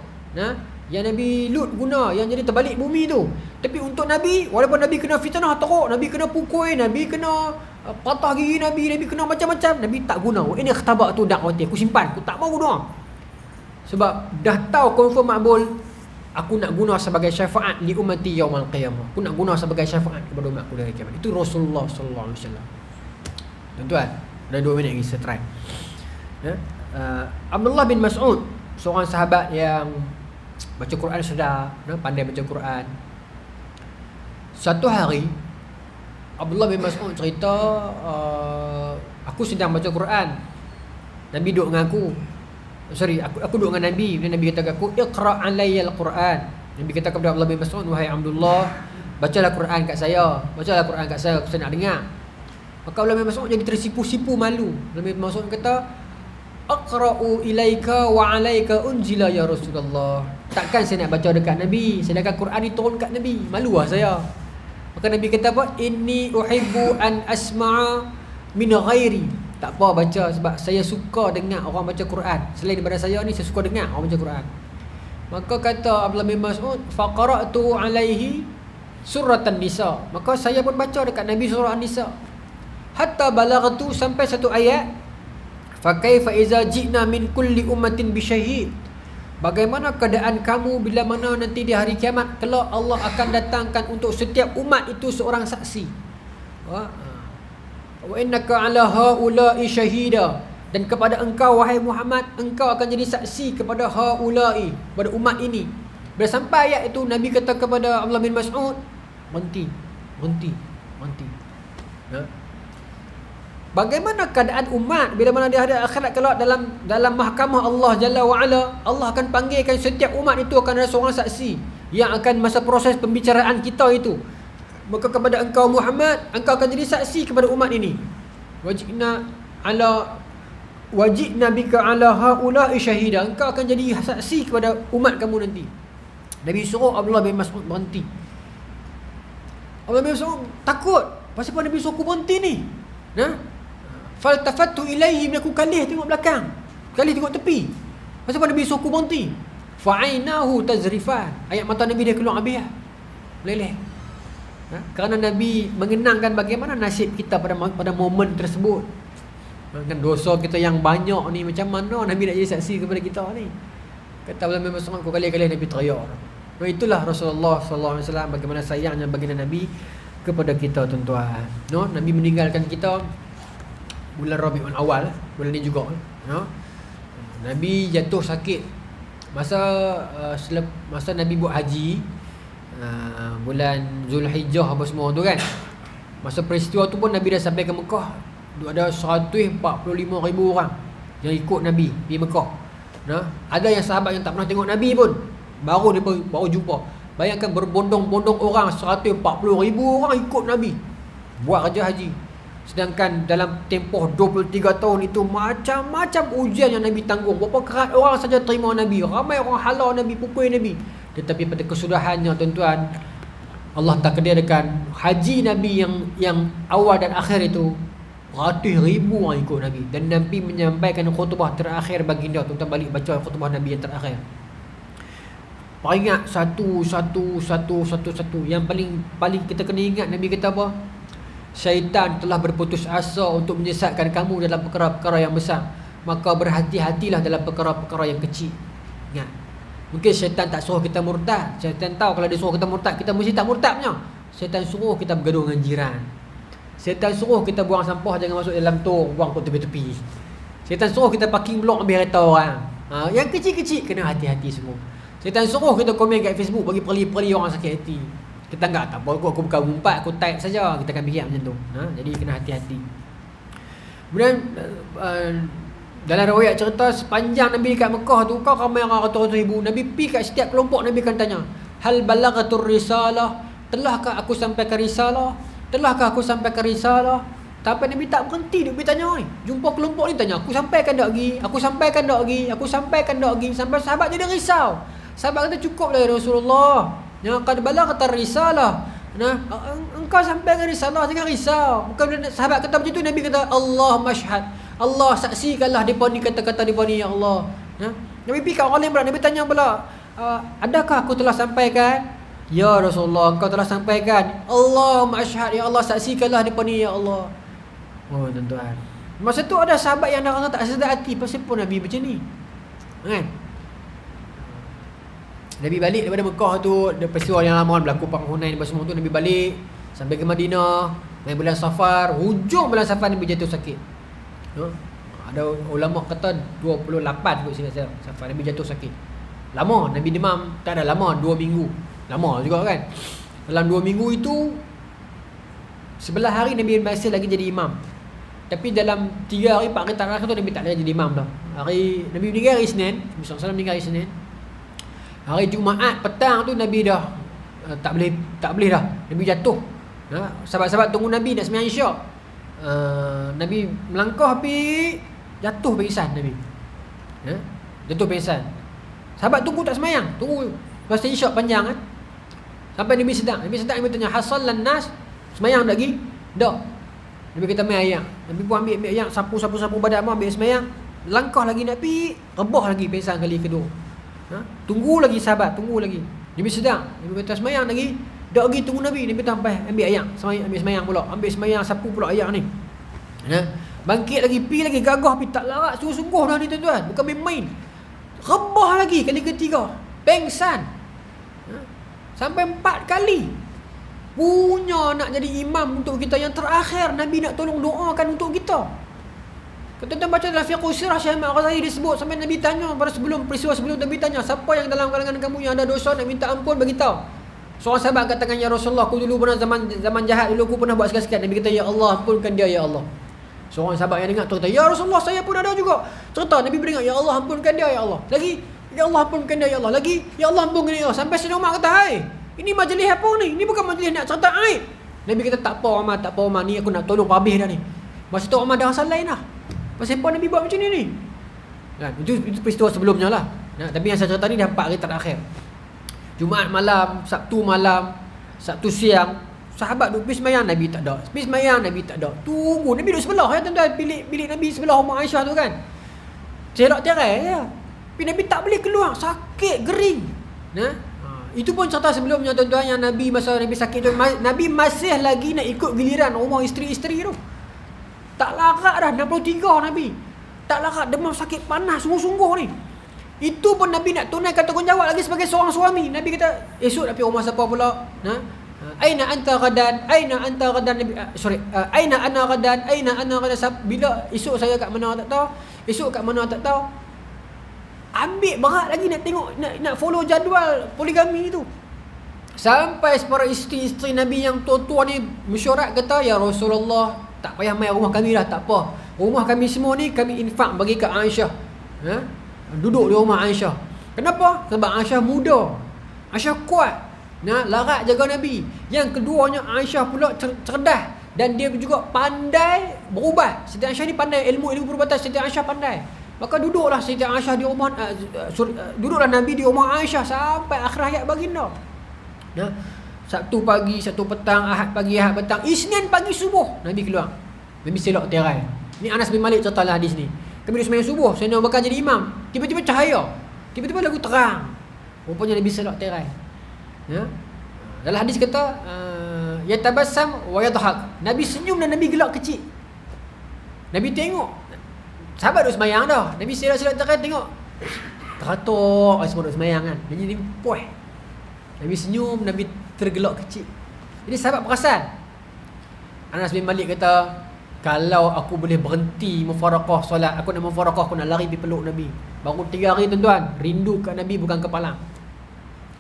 Speaker 1: Yang Nabi Lut guna yang jadi terbalik bumi tu. Tapi untuk Nabi, walaupun Nabi kena fitnah teruk, Nabi kena pukul, Nabi kena patah gigi Nabi kena macam-macam, Nabi tak guna. Ini ikhtabak tu dakwati, aku simpan, aku tak mau guna. Sebab dah tahu confirm makbul, aku nak guna sebagai syafaat li ummati yaumal qiyamah. Aku nak guna sebagai syafaat kepada umatku dari kiamat. Itu Rasulullah sallallahu alaihi wasallam. Tuan-tuan, dah 2 minit lagi saya try. Abdullah bin Mas'ud, seorang sahabat yang baca Quran sedar, pandai baca Quran. Satu hari Abdullah bin Mas'ud cerita, aku sedang baca Quran. Nabi duduk dengan aku. Aku duduk dengan Nabi. Dan Nabi kata kepada aku, "Iqra' alayya al-Quran." Nabi kata kepada Abdullah bin Mas'ud, "Wahai Abdullah, bacalah Quran kat saya. Bacalah Quran kat saya nak dengar." Maka Abdullah bin Mas'ud jadi tersipu-sipu malu. Abdullah bin Mas'ud kata, "Aqra'u ilaika wa alayka unzila ya Rasulullah." Takkan saya nak baca dekat Nabi, sedangkan Quran diturun kat Nabi. Malulah saya. Maka Nabi kata apa? "Inni uhibbu an asma'a min ghairi." Tak apa baca sebab saya suka dengar orang baca Quran. Selain daripada saya ni, saya suka dengar orang baca Quran. Maka kata Abdullah bin Mas'ud, "Faqara'tu alaihi suratan nisa." Maka saya pun baca dekat Nabi surah An-Nisa. Hatta balaghtu, sampai satu ayat, "Fa kaifa iza ji'na min kulli ummatin bi syahid." Bagaimana keadaan kamu bila mana nanti di hari kiamat kelak Allah akan datangkan untuk setiap umat itu seorang saksi. Wa innaka ala haula'i syahida, dan kepada engkau wahai Muhammad, engkau akan jadi saksi kepada haula'i, pada umat ini. Bila sampai ayat itu, Nabi kata kepada Abdullah bin Mas'ud, berhenti. Bagaimana keadaan umat bila mana di hari akhirat kelak dalam mahkamah Allah Jalla wa Ala, Allah akan panggilkan setiap umat itu, akan ada seorang saksi yang akan masa proses pembicaraan kita itu. Maka kepada engkau Muhammad, engkau akan jadi saksi kepada umat ini. Wajibna bika ala haula'i syahida. Engkau akan jadi saksi kepada umat kamu nanti. Nabi suruh Abdullah bin Mas'ud berhenti. Abdullah bin Mas'ud takut. Pasal apa Nabi suruh aku berhenti ni? Faltafattu ilaihi, aku kalih tengok belakang, kalih tengok tepi. Pasal apa Nabi suruh aku berhenti? Fa'ainahu tazrifan. Ayat mata Nabi dia keluar habis lah, meleleh. Kerana Nabi mengenangkan bagaimana nasib kita pada momen tersebut. Kan dosa kita yang banyak ni, macam mana Nabi nak jadi saksi kepada kita ni? Kata Abdullah bin Mas'ud, aku kali-kali Nabi teriak. Itulah Rasulullah sallallahu alaihi wasallam, bagaimana sayangnya baginda Nabi kepada kita, tuan-tuan. Nabi meninggalkan kita bulan Rabiul Awal, bulan ni juga. Nabi jatuh sakit masa Nabi buat haji, bulan Zulhijjah apa semua tu kan. Masa peristiwa tu pun Nabi dah sampai ke Mekah. Ada 145,000 orang yang ikut Nabi di Mekah. Ada yang sahabat yang tak pernah tengok Nabi pun, baru jumpa. Bayangkan berbondong-bondong orang, 140,000 orang ikut Nabi buat kerja haji. Sedangkan dalam tempoh 23 tahun itu, macam-macam ujian yang Nabi tanggung. Berapa kerat orang saja terima Nabi, ramai orang halau Nabi, pukul Nabi. Tetapi pada kesudahannya, tuan-tuan, Allah takdirkan haji Nabi yang awal dan akhir itu, ratus ribu orang ikut Nabi. Dan Nabi menyampaikan khutbah terakhir baginda. Tuan-tuan balik baca khutbah Nabi yang terakhir. Ingat satu. Yang paling kita kena ingat, Nabi kata apa? Syaitan telah berputus asa untuk menyesatkan kamu dalam perkara-perkara yang besar. Maka berhati-hatilah dalam perkara-perkara yang kecil. Ingat, mungkin syaitan tak suruh kita murtad. Syaitan tahu kalau dia suruh kita murtad, kita mesti tak murtad punya. Syaitan suruh kita bergaduh dengan jiran. Syaitan suruh kita buang sampah, jangan masuk dalam tong, buang kat tepi-tepi. Syaitan suruh kita parking blok ambil kereta orang. Yang kecil-kecil kena hati-hati semua. Syaitan suruh kita komen kat Facebook bagi perli-perli orang sakit hati. Kita tak apa, aku buka umpat, aku type saja, kita akan fikir macam tu. Jadi kena hati-hati. Kemudian dalam riwayat cerita, sepanjang Nabi dekat Mekah tu, kau ramai orang ratus ribu. Nabi pergi kat setiap kelompok, Nabi akan tanya, hal balaghatur risalah, Telahkah aku sampaikan risalah? Telahkah aku sampaikan risalah? Tapi Nabi tak berhenti dia bertanya ni. Jumpa kelompok ni tanya, aku sampaikan tak lagi? Aku sampaikan tak lagi? Aku sampaikan tak lagi? Sampai sahabat jadi risau. Sahabat kata, cukup lah ya Rasulullah. Yang qad balagta risalah. Nah, engkau sampaikan risalah, jangan risau. Bukan sahabat kata macam tu, Nabi kata, Allah masyhad. Allah saksikanlah depa ni kata-kata depa ni ya Allah. Nah, Nabi fikir orang lain pula, Nabi tanya pula, adakah aku telah sampaikan? Ya Rasulullah, engkau telah sampaikan. Allah masyhad, ya Allah saksikanlah depa ni ya Allah. Oh tuan-tuan, masa tu ada sahabat yang dah tak sedar hati, pasal pun Nabi macam ni kan. Nabi balik daripada Mekah tu, ada peristiwa yang lama berlaku perang Hunain apa semua tu. Nabi balik sampai ke Madinah, main bulan Safar, hujung bulan Safar Nabi jatuh sakit. Ada ulama kata 28 kot saya Safar Nabi jatuh sakit. Lama Nabi demam, tak ada lama 2 minggu. Lama juga kan. Dalam 2 minggu itu 11 hari Nabi masih lagi jadi imam. Tapi dalam 3 hari 4 hari terakhir tu Nabi tak lagi jadi imam dah. Hari Nabi meninggal hari Isnin, Nabi SAW meninggal hari Isnin. Hari Jumaat petang tu Nabi dah tak boleh dah. Nabi jatuh. Sahabat-sahabat tunggu Nabi nak sembahyang Isyak. Nabi melangkah api jatuh pingsan Nabi. Jatuh pingsan. Sahabat tunggu tak sembahyang, tunggu masa Isyak panjang kan. Sampai Nabi sedang Nabi tanya, hasallan nas, sembahyang lagi? Tak. Nabi kata mai ayam. Nabi pun ambil ayam, sapu badan ambil sembahyang. Langkah lagi nak pergi, rebah lagi pingsan kali kedua. Tunggu lagi sahabat, tunggu lagi. Nabi sedang. Nabi kata sembahyang lagi. Tak lagi tunggu Nabi. Nabi sampai ambil ayam, ambil sembahyang pula. Ambil sembahyang sapu pula ayam ni. Bangkit lagi, pi lagi gagah pi tak larat sungguh-sungguh dah ni tuan-tuan. Bukan main-main. Rebah lagi kali ketiga. Pengsan. Sampai 4 kali. Punya nak jadi imam untuk kita yang terakhir. Nabi nak tolong doakan untuk kita. Tuan-tuan baca dalam fiqh sirah Syekh Ahmad Ghazali disebut, sampai Nabi tanya pada peristiwa sebelum Nabi tanya, siapa yang dalam kalangan kamu yang ada dosa nak minta ampun, bagi tahu. Seorang sahabat katakan, ya Rasulullah, aku dulu pernah zaman jahat dulu aku pernah buat sekian-sekian. Nabi kata, ya Allah ampunkan dia ya Allah. Seorang sahabat yang dengar tu kata, ya Rasulullah saya pun ada juga. Cerita Nabi beringat, ya Allah ampunkan dia ya Allah. Lagi, ya Allah ampunkan dia ya Allah. Lagi, ya Allah ampunkan dia ya Allah. Sampai Sayyidina Umar kata, hai, ini majlis apa ni? Ini bukan majlis nak cerita aib. Nabi kata, tak apa Umar, tak apa Umar, ni aku nak tolong habis dah ni. Masa tu Umar dah asal lain lah. Pasal apa Nabi buat macam ni? Kan? Itu peristiwa sebelumnya lah. Tapi yang saya cerita ni dah 4 hari terakhir. Jumaat malam, Sabtu malam, Sabtu siang, sahabat duduk pergi sembahyang, Nabi tak ada. Pergi sembahyang, Nabi tak ada. Tunggu, Nabi duduk sebelah ya tuan-tuan. Bilik Nabi sebelah rumah Aisyah tu kan. Cerak terai ya. Tapi Nabi tak boleh keluar, sakit, gering. Itu pun cerita sebelumnya tuan-tuan, yang Nabi masa Nabi sakit tu, Nabi masih lagi nak ikut giliran rumah isteri-isteri tu. Tak larat dah, 63 Nabi. Tak larat, demam sakit panas sungguh-sungguh ni. Itu pun Nabi nak tunaikan tanggungjawab lagi sebagai seorang suami. Nabi kata, esok nak pergi rumah siapa pula? Aina anta ghadan? Aina anta ghadan? Aina ana ghadan? Aina ana ghadan? Bila esok saya kat mana tak tahu. Esok kat mana tak tahu. Ambil berat lagi nak tengok, nak follow jadual poligami tu. Sampai para isteri-isteri Nabi yang tua-tua ni mesyuarat kata, ya Rasulullah, tak payah main rumah kami dah, tak apa. Rumah kami semua ni kami infak bagi kat Aisyah. Duduk di rumah Aisyah. Kenapa? Sebab Aisyah muda. Aisyah kuat. Larat jaga Nabi. Yang keduanya, Aisyah pula cerdas. Dan dia juga pandai berubat. Siti Aisyah ni pandai ilmu perubatan. Siti Aisyah pandai. Maka duduklah Siti Aisyah di rumah, duduklah Nabi di rumah Aisyah sampai akhir hayat baginda. Sabtu pagi, Sabtu petang, Ahad pagi, Ahad petang, Isnin pagi subuh Nabi keluar. Nabi selok terai. Ni Anas bin Malik cerita lah hadis ni. Kami duduk sembahyang subuh, Sayyidina Abu Bakar jadi imam. Tiba-tiba cahaya, tiba-tiba lagu terang. Rupanya Nabi selok terai. Dalam hadis kata, yatabassam wa yadhhak. Nabi senyum dan Nabi gelak kecil. Nabi tengok sahabat duduk sembahyang dah. Nabi selok terai tengok. Teratur semua duduk sembahyang kan. Dia jadi puas. Nabi senyum, Nabi tergelak kecil. Jadi sahabat perasan. Anas bin Malik kata, kalau aku boleh berhenti mufaraqah solat, aku nak mufaraqah, aku nak lari pergi peluk Nabi. Baru 3 hari tuan-tuan, rindu kat Nabi bukan kepala.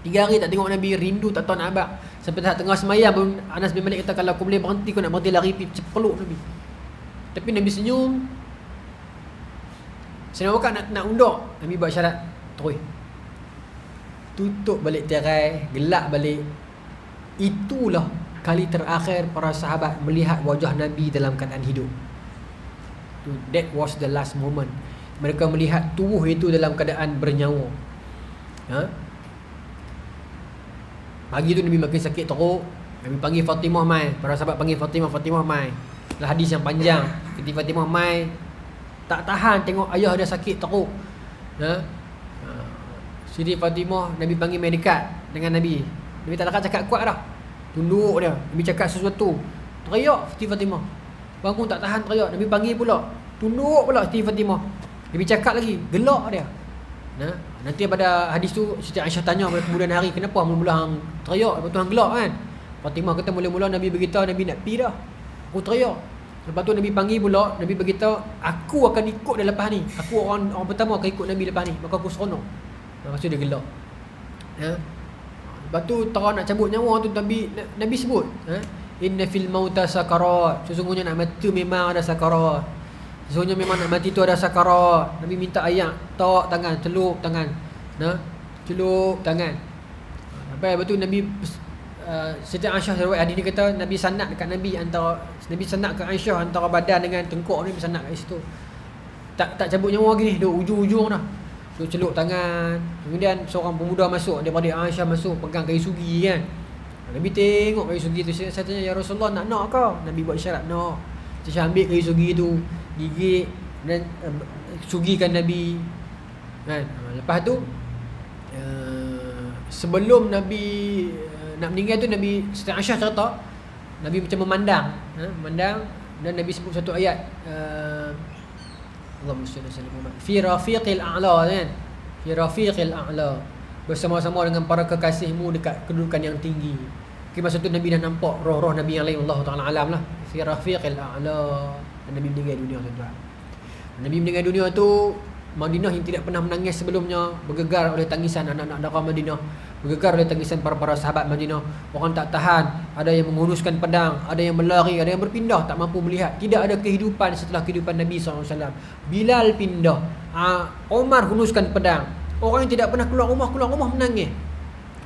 Speaker 1: 3 hari tak tengok Nabi, rindu tak tahu nak abang. Sampai saat tengah semayang pun Anas bin Malik kata, kalau aku boleh berhenti, aku nak berhenti lari pergi peluk Nabi. Tapi Nabi senyum. Sayyidina Abu Bakar nak undur, Nabi buat syarat, terus tutup balik tirai, gelak balik. itulah kali terakhir para sahabat melihat wajah Nabi dalam keadaan hidup. That was the last moment. Mereka melihat tubuh itu dalam keadaan bernyawa. Pagi tu Nabi makin sakit teruk. Nabi panggil Fatimah mai. Para sahabat panggil Fatimah mai. Lah hadis yang panjang. Ketika Fatimah mai, tak tahan tengok ayah ada sakit teruk. Siti Fatimah, Nabi panggil mai dekat dengan Nabi. Nabi tak nak cakap kuat dah. Tunduk dia. Nabi cakap sesuatu. Teriak Siti Fatimah. Bangun tak tahan teriak. Nabi panggil pula. Tunduk pula Siti Fatimah. Nabi cakap lagi. Gelak dia. Nanti pada hadis tu Siti Aisyah tanya pada kemudian hari, kenapa mula-mula hang teriak, lepas tu hang gelak kan? Fatimah kata mula-mula Nabi beritahu Nabi nak pi dah. Aku teriak. Lepas tu Nabi panggil pula, Nabi beritahu aku akan ikut dia lepas ni. Aku orang pertama akan ikut Nabi lepas ni. Maka aku seronok. Lepas tu dia gelak. Lepas tu terang nak cabut nyawa tu Nabi sebut, inna fil mauta sakarat. Sesungguhnya nak mati memang ada sakarat. Sesungguhnya memang nak mati tu ada sakarat. Nabi minta ayat, tok tangan, celup tangan. Celup tangan. Lepas tu Nabi Siti Aisyah riwayat hadis ni kata Nabi sanad dekat Nabi sanad ke Aisyah antara badan dengan tengkuk ni, sanad kat situ. Tak cabut nyawa lagi ni, duk ujung-ujung dah. So celup tangan. Kemudian seorang pemuda masuk daripada Aisyah masuk pegang kayu sugi kan. Nabi tengok kayu sugi tu, saya tanya, ya Rasulullah nak ke? Nabi buat isyarat nak. Saya ambil kayu sugi tu, gigit dan sugikan Nabi kan. Lepas tu sebelum Nabi nak meninggal tu, Nabi Siti Aisyah cerita Nabi macam memandang dan Nabi sebut satu ayat, Allahumma salli ala Muhammad, fi rafiqil a'la kan, fi rafiqil a'la, bersama-sama dengan para kekasihmu dekat kedudukan yang tinggi. Masa tu Nabi dah nampak roh-roh Nabi yang lain, Allah Ta'ala alam lah, fi rafiqil a'la. Dan Nabi meninggal dunia tuan-tuan. Nabi meninggal dunia tu, Madinah yang tidak pernah menangis sebelumnya bergegar oleh tangisan anak-anak darah Madinah, bergegar oleh tangisan para sahabat Madinah. Orang tak tahan, ada yang menghunuskan pedang, ada yang berlari, ada yang berpindah, tak mampu melihat. Tidak ada kehidupan setelah kehidupan Nabi SAW. Bilal pindah, Omar hunuskan pedang. Orang yang tidak pernah keluar rumah menangis.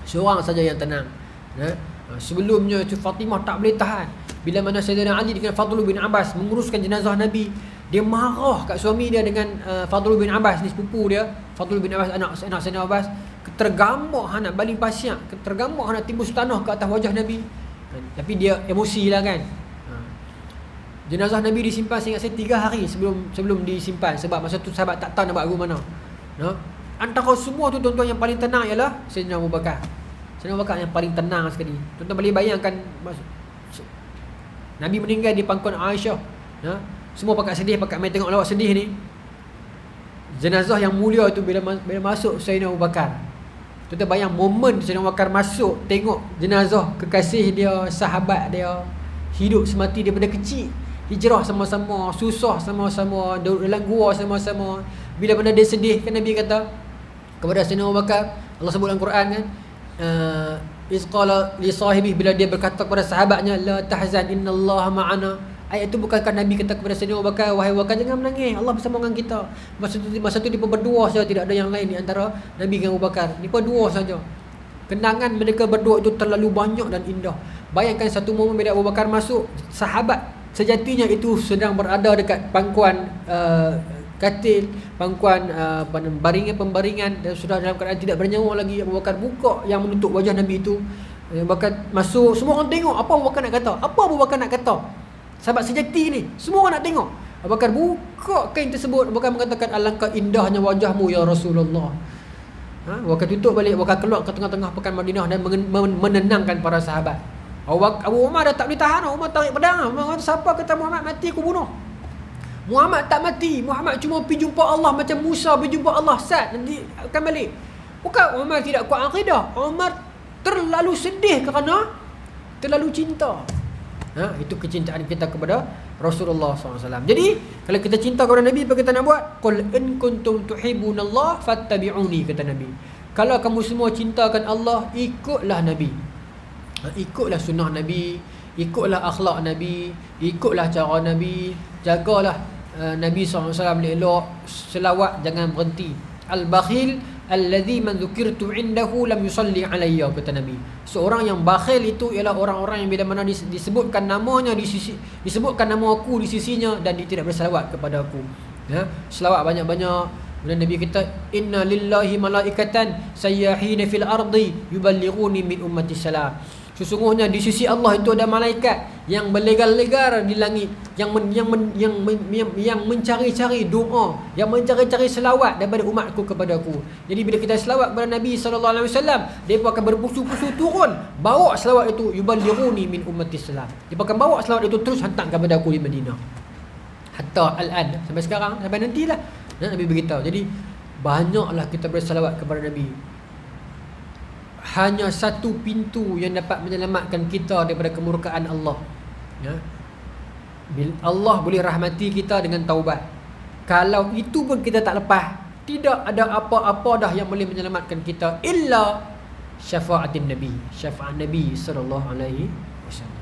Speaker 1: Seorang saja yang tenang. Sebelumnya Fatimah tak boleh tahan. Bila mana Sayyidina Ali dengan Fadl bin Abbas menguruskan jenazah Nabi, dia marah kat suami dia dengan Fadl bin Abbas ni, sepupu dia. Fadl bin Abbas anak Sayyidina Abbas, tergamuk nak baling pasir, tergamuk nak timbus tanah ke atas wajah Nabi. Tapi dia emosi lah kan. Jenazah Nabi disimpan seingat saya 3 hari sebelum disimpan, sebab masa tu sahabat tak tahu nak buat mana. Antara semua tu tuan-tuan yang paling tenang ialah Sayyidina Abu Bakar. Sayyidina Abu Bakar yang paling tenang sekali. Tuan-tuan boleh bayangkan Nabi meninggal di pangkuan Aisyah. Semua pakat sedih, pakat main tengok lawak sedih ni. Jenazah yang mulia tu bila masuk Sayyidina Abu Bakar. Tuan-tuan bayang momen Sayyidina Abu Bakar masuk, tengok jenazah kekasih dia, sahabat dia, hidup semati daripada kecil, hijrah sama-sama, susah sama-sama, dalam gua sama-sama. Bila mana dia sedih, kan Nabi kata kepada Sayyidina Abu Bakar, Allah sebut dalam Quran kan, Izqala li sahibi, bila dia berkata kepada sahabatnya, la tahzan innallaha ma'ana. Ayat itu bukankah Nabi kata kepada Sayyidina Abu Bakar, wahai Abu Bakar, jangan menangis, Allah bersama dengan kita. Masa tu dia berdua saja, tidak ada yang lain di antara Nabi dengan Abu Bakar. Dia berdua saja. Kenangan mereka berdua itu terlalu banyak dan indah. Bayangkan satu momen bila Abu Bakar masuk, sahabat sejatinya itu sedang berada dekat pangkuan katil, pangkuan pembaringan dan sudah dalam keadaan tidak bernyawa lagi. Abu Bakar buka yang menutup wajah Nabi itu. Abu Bakar masuk, semua orang tengok apa Abu Bakar nak kata. Apa Abu Bakar nak kata? Sahabat sejati ni, semua orang nak tengok. Abu Bakar buka kain tersebut. Abu Bakar mengatakan, alangkah indahnya wajahmu ya Rasulullah. Abu Bakar tutup balik, Abu Bakar keluar ke tengah-tengah pekan Madinah dan menenangkan para sahabat. Abu Umar dah tak boleh tahan. Abu Umar tarik pedang. Umar kata, siapa kata Muhammad mati aku bunuh. Muhammad tak mati. Muhammad cuma pergi jumpa Allah macam Musa pergi jumpa Allah. Sat nanti akan balik. Bukan Umar tidak kuat akidah. Umar terlalu sedih kerana terlalu cinta. Itu kecintaan kita kepada Rasulullah SAW. Jadi kalau kita cinta kepada Nabi, apa kita nak buat? Qul in kuntum tuhibbunallah fattabi'uni, kata Nabi. Kalau kamu semua cintakan Allah, ikutlah Nabi. Ikutlah sunnah Nabi, ikutlah akhlak Nabi, ikutlah cara Nabi. Jagalah Nabi SAW elok, selawat jangan berhenti. Al-bakhil alladhi man dzukirtu indahu lam yusalli alayya, kata Nabi. Seorang yang bakhil itu ialah orang-orang yang bila mana disebutkan namanya disebutkan nama aku di sisinya dan dia tidak bersalawat kepada aku. Ya, selawat banyak-banyak. Kemudian Nabi kata, inna lillahi malaikatan sayyahina fil ardi yuballighuni min ummati salam. Sesungguhnya di sisi Allah itu ada malaikat yang berlegar-legar di langit, yang mencari-cari doa, yang mencari-cari selawat daripada umatku kepada aku. Jadi bila kita selawat kepada Nabi sallallahu alaihi wasallam, dia akan berpusu-pusu turun bawa selawat itu, yuballighuni min ummati salam. Dia akan bawa selawat itu terus hantar kepada aku di Madinah. Hatta al-an, sampai sekarang, sampai nantilah. Nabi beritahu. Jadi banyaklah kita bersalawat kepada Nabi. Hanya satu pintu yang dapat menyelamatkan kita daripada kemurkaan Allah. Ya. Allah boleh rahmati kita dengan taubat. Kalau itu pun kita tak lepas, tidak ada apa-apa dah yang boleh menyelamatkan kita illa syafaatin Nabi, syafaat Nabi sallallahu alaihi wasallam.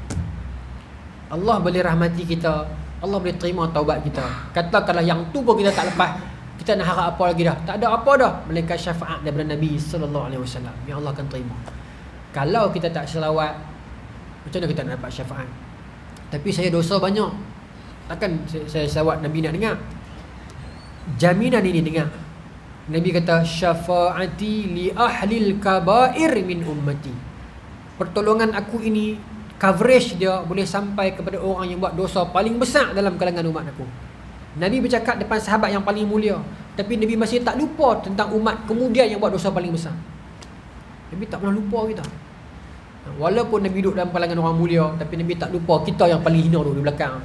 Speaker 1: Allah boleh rahmati kita, Allah boleh terima taubat kita. Katakanlah yang tu pun kita tak lepas, kita nak harap apa lagi dah? Tak ada apa dah melainkan syafaat daripada Nabi sallallahu alaihi wasallam yang Allah akan terima. Kalau kita tak selawat, macam mana kita nak dapat syafaat? Tapi saya dosa banyak, takkan saya selawat Nabi nak dengar? Jaminan ini dengar. Nabi kata, syafaati li ahlil kabair min ummati. Pertolongan aku ini, coverage dia boleh sampai kepada orang yang buat dosa paling besar dalam kalangan umat aku. Nabi bercakap depan sahabat yang paling mulia, tapi Nabi masih tak lupa tentang umat kemudian yang buat dosa paling besar. Nabi tak pernah lupa kita. Walaupun Nabi duduk dalam kalangan orang mulia, tapi Nabi tak lupa kita yang paling hina duduk di belakang.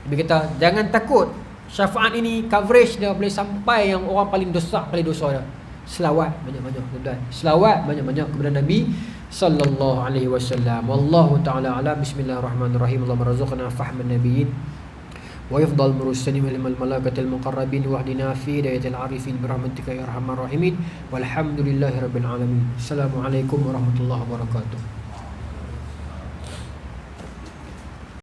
Speaker 1: Nabi kata, jangan takut, syafaat ini coverage dia boleh sampai yang orang paling dosa dia. Selawat banyak-banyak, tuan-tuan. Selawat banyak-banyak kepada Nabi sallallahu alaihi wasallam. Wallahu taala alam. Bismillahirrahmanirrahim. Allahumma rzuqna fahman nabiyyin wa yafdal mursalin wal malaikatil muqarrabin wahdina fi hidayatil arifin birahmatika ya arhamar rahimin. Walhamdulillahirabbil alamin. Assalamualaikum warahmatullahi wabarakatuh.